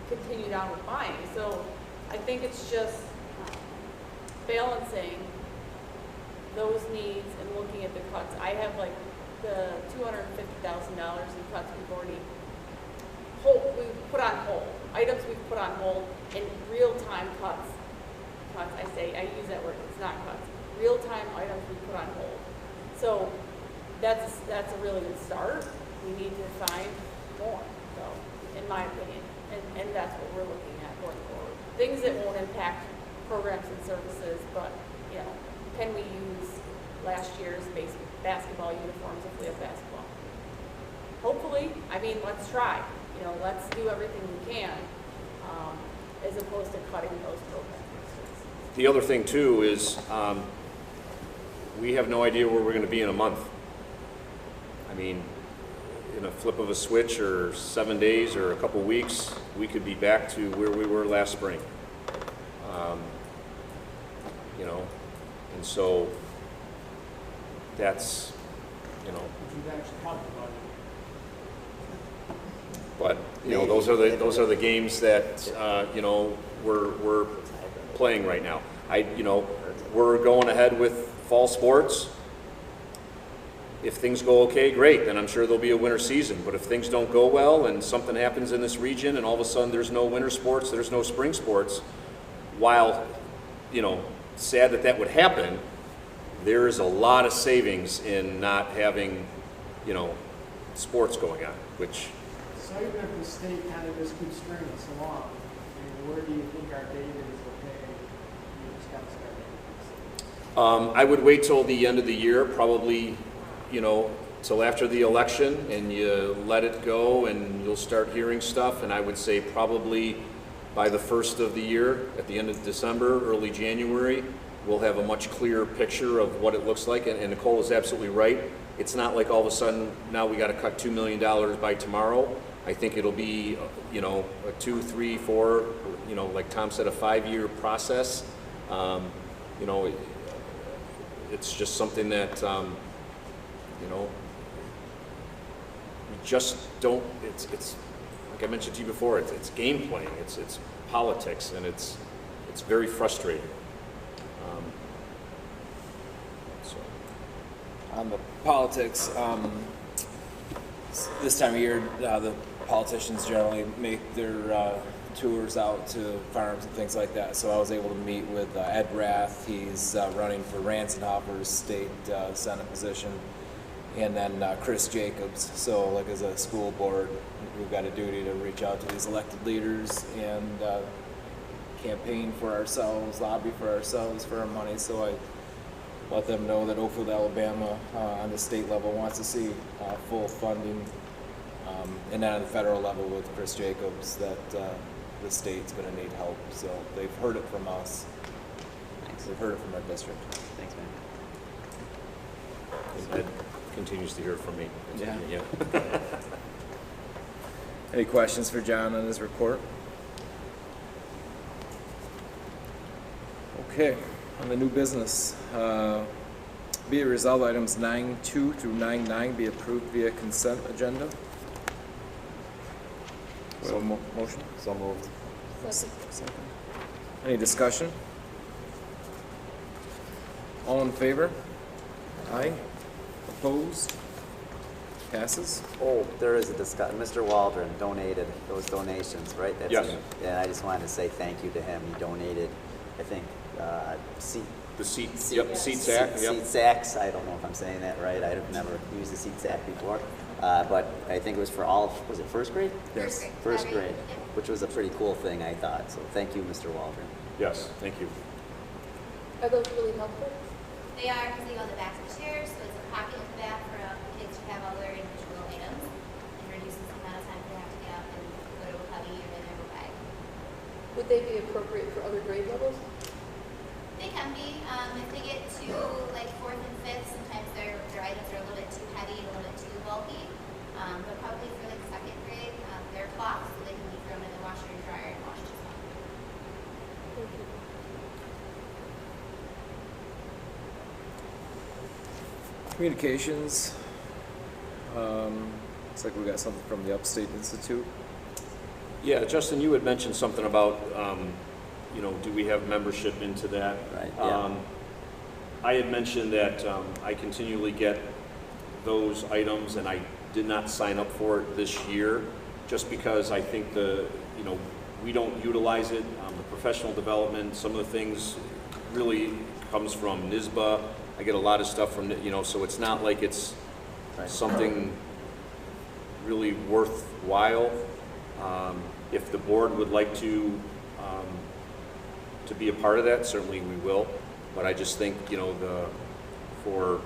continued on with buying. So I think it's just balancing those needs and looking at the cuts. I have like the $250,000 in cuts we've put on hold. Items we've put on hold in real-time cuts. I use that word, it's not cuts. Real-time items we put on hold. So that's a really good start. We need to find more, so, in my opinion. And that's what we're looking at going forward. Things that won't impact programs and services, but, can we use last year's basketball uniforms if we have basketball? Hopefully, let's try. Let's do everything we can, as opposed to cutting those programs. The other thing too is we have no idea where we're going to be in a month. In a flip of a switch or 7 days or a couple weeks, we could be back to where we were last spring. And so that's, Which would actually help the budget. But those are the games that we're playing right now. we're going ahead with fall sports. If things go okay, great, then I'm sure there'll be a winter season. But if things don't go well and something happens in this region and all of a sudden there's no winter sports, there's no spring sports, while, sad that would happen, there is a lot of savings in not having, sports going on, which... So even if the state kind of just keeps stringing us along, where do you think our date is okay? You just got to start. I would wait till the end of the year, probably, till after the election, and you let it go and you'll start hearing stuff. And I would say probably by the first of the year, at the end of December, early January, we'll have a much clearer picture of what it looks like. And Nicole is absolutely right. It's not like all of a sudden now we got to cut $2 million by tomorrow. I think it'll be, a 2, 3, 4, like Tom said, a 5-year process. It's just something that, we just don't, it's like I mentioned to you before, it's game playing, it's politics, and it's very frustrating. On the politics, this time of year, the politicians generally make their tours out to farms and things like that. So I was able to meet with Ed Rath. He's running for Ransenhofer's state Senate position. And then Chris Jacobs. So like as a school board, we've got a duty to reach out to these elected leaders and campaign for ourselves, lobby for ourselves for our money. So I let them know that Oakfield-Alabama on the state level wants to see full funding. And then on the federal level with Chris Jacobs that the state's going to need help. So they've heard it from us. Thanks. They've heard it from our district. Thanks, man. And Ed continues to hear from me. Yeah. Any questions for John on his report? Okay, on the new business. Be it resolved, items 9.2 through 9.9 be approved via consent agenda. So motion? So moved. Second. Any discussion? All in favor? Aye. Opposed? Passes. Oh, there is a discussion. Mr. Waldron donated those donations, right? Yes. And I just wanted to say thank you to him. He donated, I think, seat sack. Seat sacks. I don't know if I'm saying that right. I've never used a seat sack before. But I think it was for all of, was it first grade? Yes. First grade, which was a pretty cool thing, I thought. So thank you, Mr. Waldron. Yes, thank you. Are those really helpful? They are because they go on the backs of chairs, so it's a pocket at the back for kids to have all their individual items, and reduces the amount of time they have to get up and go to a cubby or in their bag. Would they be appropriate for other grade levels? They can be. If they get to like 4th and 5th, sometimes their items are a little bit too heavy, a little bit too bulky. But probably for like 2nd grade, they're cloth, so they can be thrown in the washer and dryer and washed as well. Thank you. Communications. Looks like we got something from the Upstate Institute. Yeah, Justin, you had mentioned something about, do we have membership into that? Right, yeah. I had mentioned that I continually get those items, and I did not sign up for it this year, just because I think we don't utilize it. The professional development, some of the things really comes from NISBA. I get a lot of stuff from, so it's not like it's something really worthwhile. If the board would like to be a part of that, certainly we will. But I just think, for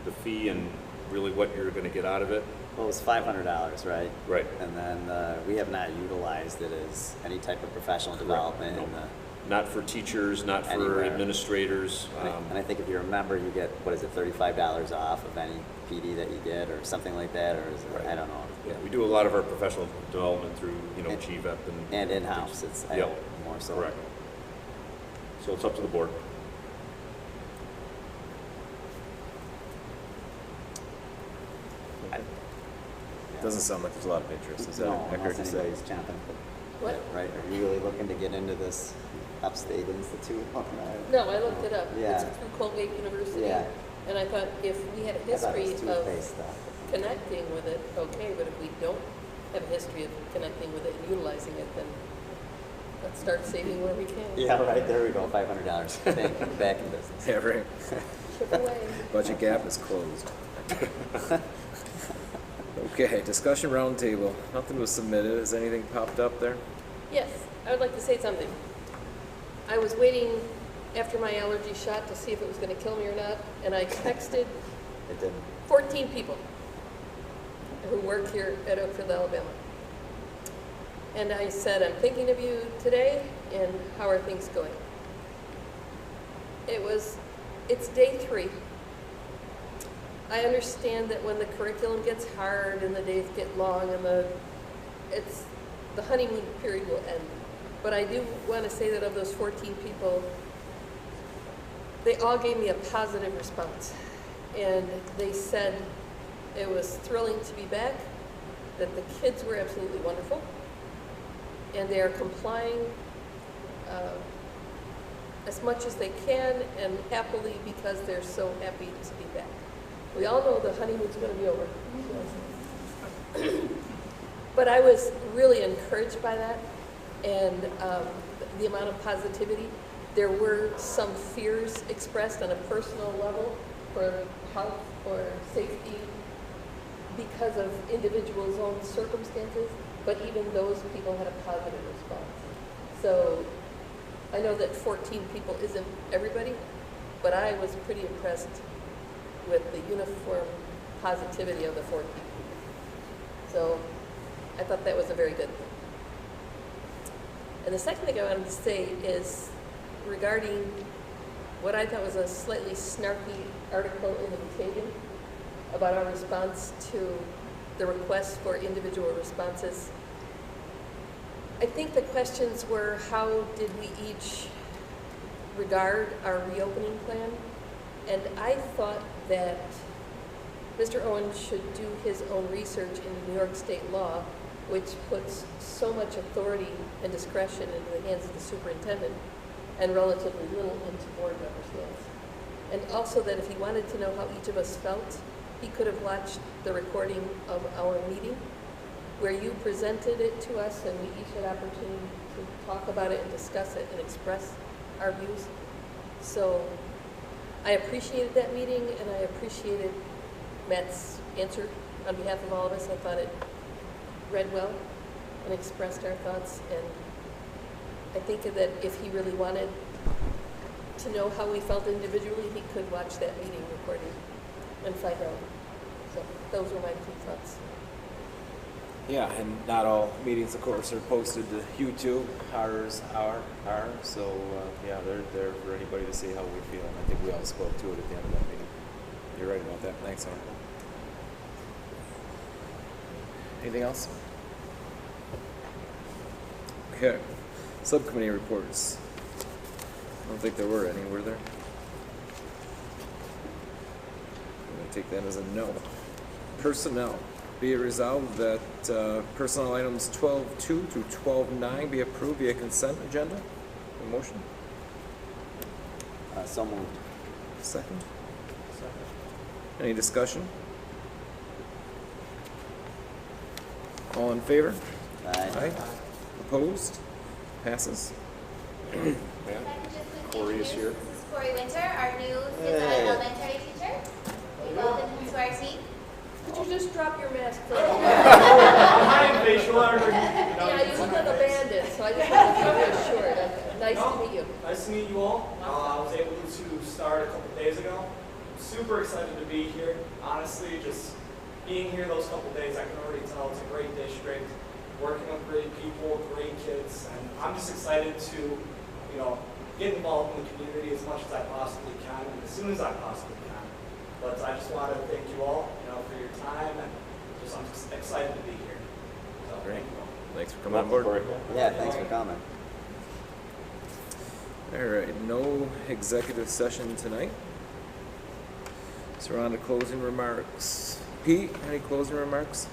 the fee and really what you're going to get out of it. Well, it was $500, right? Right. And then we have not utilized it as any type of professional development. No. In Not for teachers, not for Anywhere. administrators. and I think if you're a member, you get, what is it, $35 off of any PD that you get or something like that, or is it, Right. I don't know. Yeah, we do a lot of our professional development through, GVEP And in-house, it's I Yep. know, more so. Correct. So it's up to the board. Doesn't sound like there's a lot of interest. Is that No, accurate unless to say? anybody's champing. What? Right, are you really looking to get into this? Upstate Institute. No, I looked it up. Yeah. It's through Colgate University. Yeah. And I thought if we had a I thought it history was of toothpaste stuff. connecting with it, okay, but if we don't have a history of connecting with it and utilizing it, then let's start saving where we can. Yeah, right, there we go, $500. Back in business. Yeah, right. Chip away. Budget gap is closed. Okay, discussion roundtable. Nothing was submitted. Has anything popped up there? Yes, I would like to say something. I was waiting after my allergy shot to see if it was going to kill me or not, and I texted It didn't. 14 people who work here at Oakfield-Alabama. And I said, I'm thinking of you today, and how are things going? It's day 3. I understand that when the curriculum gets hard and the days get long and the honeymoon period will end. But I do want to say that of those 14 people, they all gave me a positive response. And they said it was thrilling to be back, that the kids were absolutely wonderful, and they are complying as much as they can and happily because they're so happy to be back. We all know the honeymoon's going to be over. But I was really encouraged by that and the amount of positivity. There were some fears expressed on a personal level for health or safety because of individuals' own circumstances, but even those people had a positive response. So I know that 14 people isn't everybody, but I was pretty impressed with the uniform positivity of the 14 people. So I thought that was a very good thing. And the second thing I wanted to say is regarding what I thought was a slightly snarky article in the Batavian about our response to the request for individual responses. I think the questions were, how did we each regard our reopening plan? And I thought that Mr. Owen should do his own research into New York state law, which puts so much authority and discretion into the hands of the superintendent and relatively little into board members' hands. And also that if he wanted to know how each of us felt, he could have watched the recording of our meeting where you presented it to us and we each had opportunity to talk about it and discuss it and express our views. So I appreciated that meeting and I appreciated Matt's answer on behalf of all of us. I thought it read well and expressed our thoughts, and I think that if he really wanted to know how we felt individually, he could watch that meeting recording and find out. So those were my 2 thoughts. Yeah, and not all meetings, of course, are posted to YouTube. Ours are. So, yeah, they're there for anybody to see how we feel. And I think we all spoke to it at the end of that meeting. You're right about that. Thanks, Aaron. Anything else? Okay. Subcommittee reports. I don't think there were any, were there? I'm going to take that as a no. Personnel. Be it resolved that personnel items 12.2 through 12.9 be approved via consent agenda. A motion? So moved. Second? Second. Any discussion? All in favor? Aye. Opposed? Passes. Yeah. Corey is here. This is Corey Winter, our new elementary teacher. Welcome to our team. Could you just drop your mask, please? Hi, facial everybody. Yeah, you look like a bandit, so I just wanted to be reassured. Nice to meet you. Nice to meet you all. I was able to start a couple days ago. I'm super excited to be here. Honestly, just being here those couple days, I can already tell it's a great district, working with great people, great kids, and I'm just excited to, get involved in the community as much as I possibly can and as soon as I possibly can. But I just want to thank you all, for your time, and I'm just excited to be here. So, Great. thank you all. Thanks for coming on board. Yeah, thanks for coming. All right, no executive session tonight. So we're on to closing remarks. Pete, any closing remarks?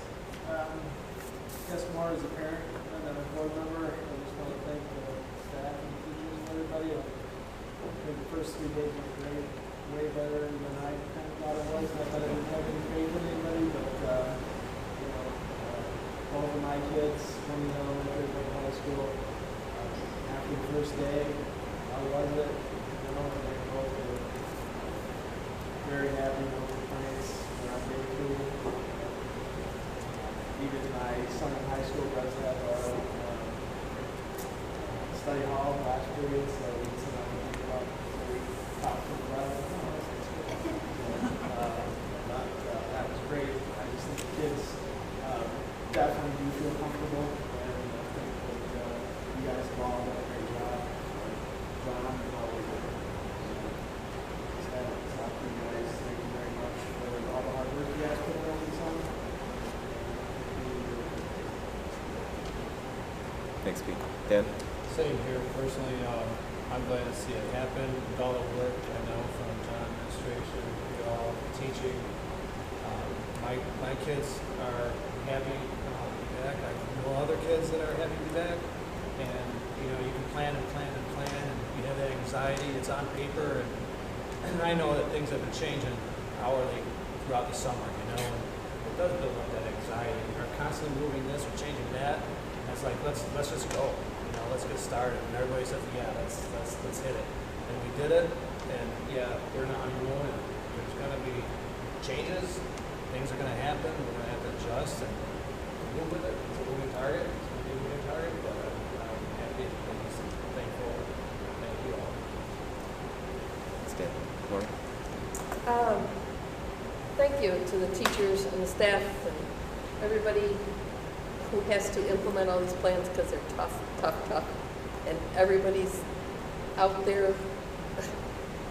Guess more as a parent and then a board member, I just want to thank the staff and teachers that are first 3 days were great, way better than I kind of thought it was. Not that I didn't have any faith in anybody, but both of my kids, one in elementary, one in high school, after the first day, how was it? They both were very happy, no complaints. We're on day 2. Even my son in high school does have a study hall last period, so we sit down and think about we talked to the brother. That was great. I just think the kids definitely do feel comfortable, and I think that you guys have all done a great job. John, always just had to talk to you guys. Thank you very much for all the hard work you guys put in over the summer. Thanks, Pete. Dan? Same here. Personally, I'm glad to see it happen. With all the work I know from John administration, you all teaching. My kids are happy to be back. I know other kids that are happy to be back. And, you can plan and plan and plan, and you have that anxiety. It's on paper. And I know that things have been changing hourly throughout the summer, and it does build up that anxiety. We're constantly moving this or changing that. And it's like, let's just go. Let's get started. And everybody says, yeah, let's hit it. And we did it. And yeah, we're in a honeymoon, and there's going to be changes. Things are going to happen. We're going to have to adjust and move with it. It's a moving target. It's going to be a moving target, but I'm happy and thankful. Thank you all. Stan. Lauren? Thank you to the teachers and the staff and everybody who has to implement all these plans, because they're tough. And everybody's out there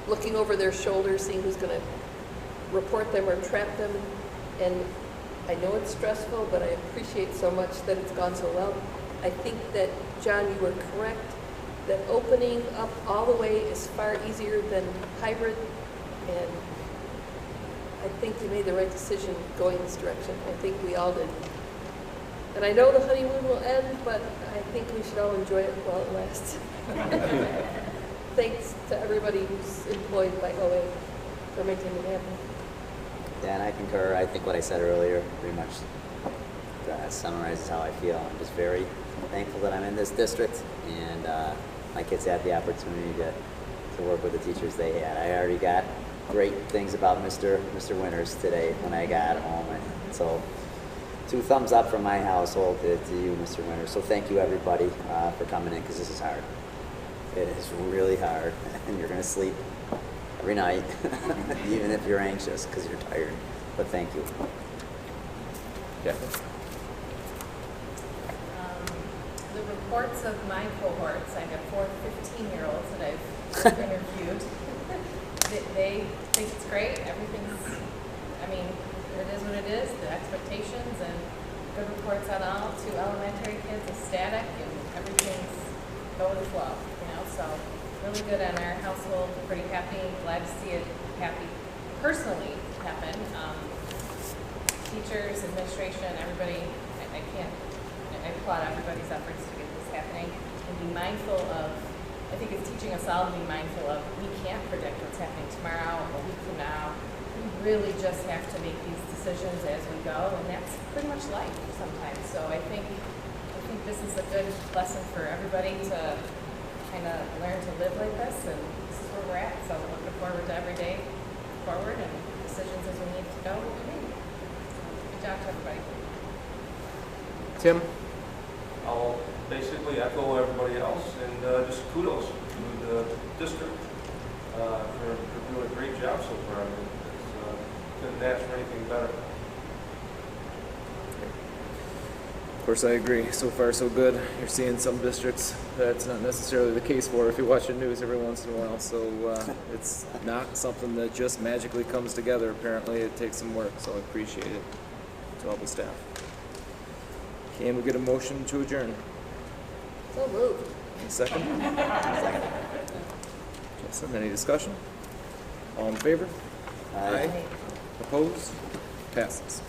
looking over their shoulders, seeing who's going to report them or trap them. And I know it's stressful, but I appreciate so much that it's gone so well. I think that, John, you were correct, that opening up all the way is far easier than hybrid. And I think you made the right decision going this direction. I think we all did. And I know the honeymoon will end, but I think we should all enjoy it while it lasts. Thanks to everybody who's employed by OA for making it happen. Yeah, and I concur. I think what I said earlier pretty much summarizes how I feel. I'm just very thankful that I'm in this district, and my kids had the opportunity to work with the teachers they had. I already got great things about Mr. Winters today when I got home, and so 2 thumbs up from my household to you, Mr. Winters. So thank you, everybody, for coming in, because this is hard. It is really hard, and you're going to sleep every night, even if you're anxious because you're tired. But thank you. Yeah. The reports of my cohorts, I have 4 15-year-olds that I've interviewed. They think it's great. Everything's, it is what it is, the expectations, and good reports on all 2 elementary kids is static, and everything's go with the flow, so really good on our household, pretty happy, glad to see it personally happen. Teachers, administration, everybody, I applaud everybody's efforts to get this happening, and be mindful of, I think it's teaching us all to be mindful of, we can't predict what's happening tomorrow, a week from now. We really just have to make these decisions as we go, and that's pretty much life sometimes. So I think this is a good lesson for everybody to kind of learn to live like this, and this is where we're at. So we're looking forward to every day forward, and decisions as we need to go will be made. So good job to everybody. Tim? I'll basically echo everybody else, and just kudos to the district for doing a great job so far. Couldn't ask for anything better. Of course, I agree. So far, so good. You're seeing some districts that's not necessarily the case for if you watch the news every once in a while. So it's not something that just magically comes together. Apparently, it takes some work. So I appreciate it to all the staff. Can we get a motion to adjourn? So moved. Second? Second. Jason, any discussion? All in favor? Aye. Opposed? Passes.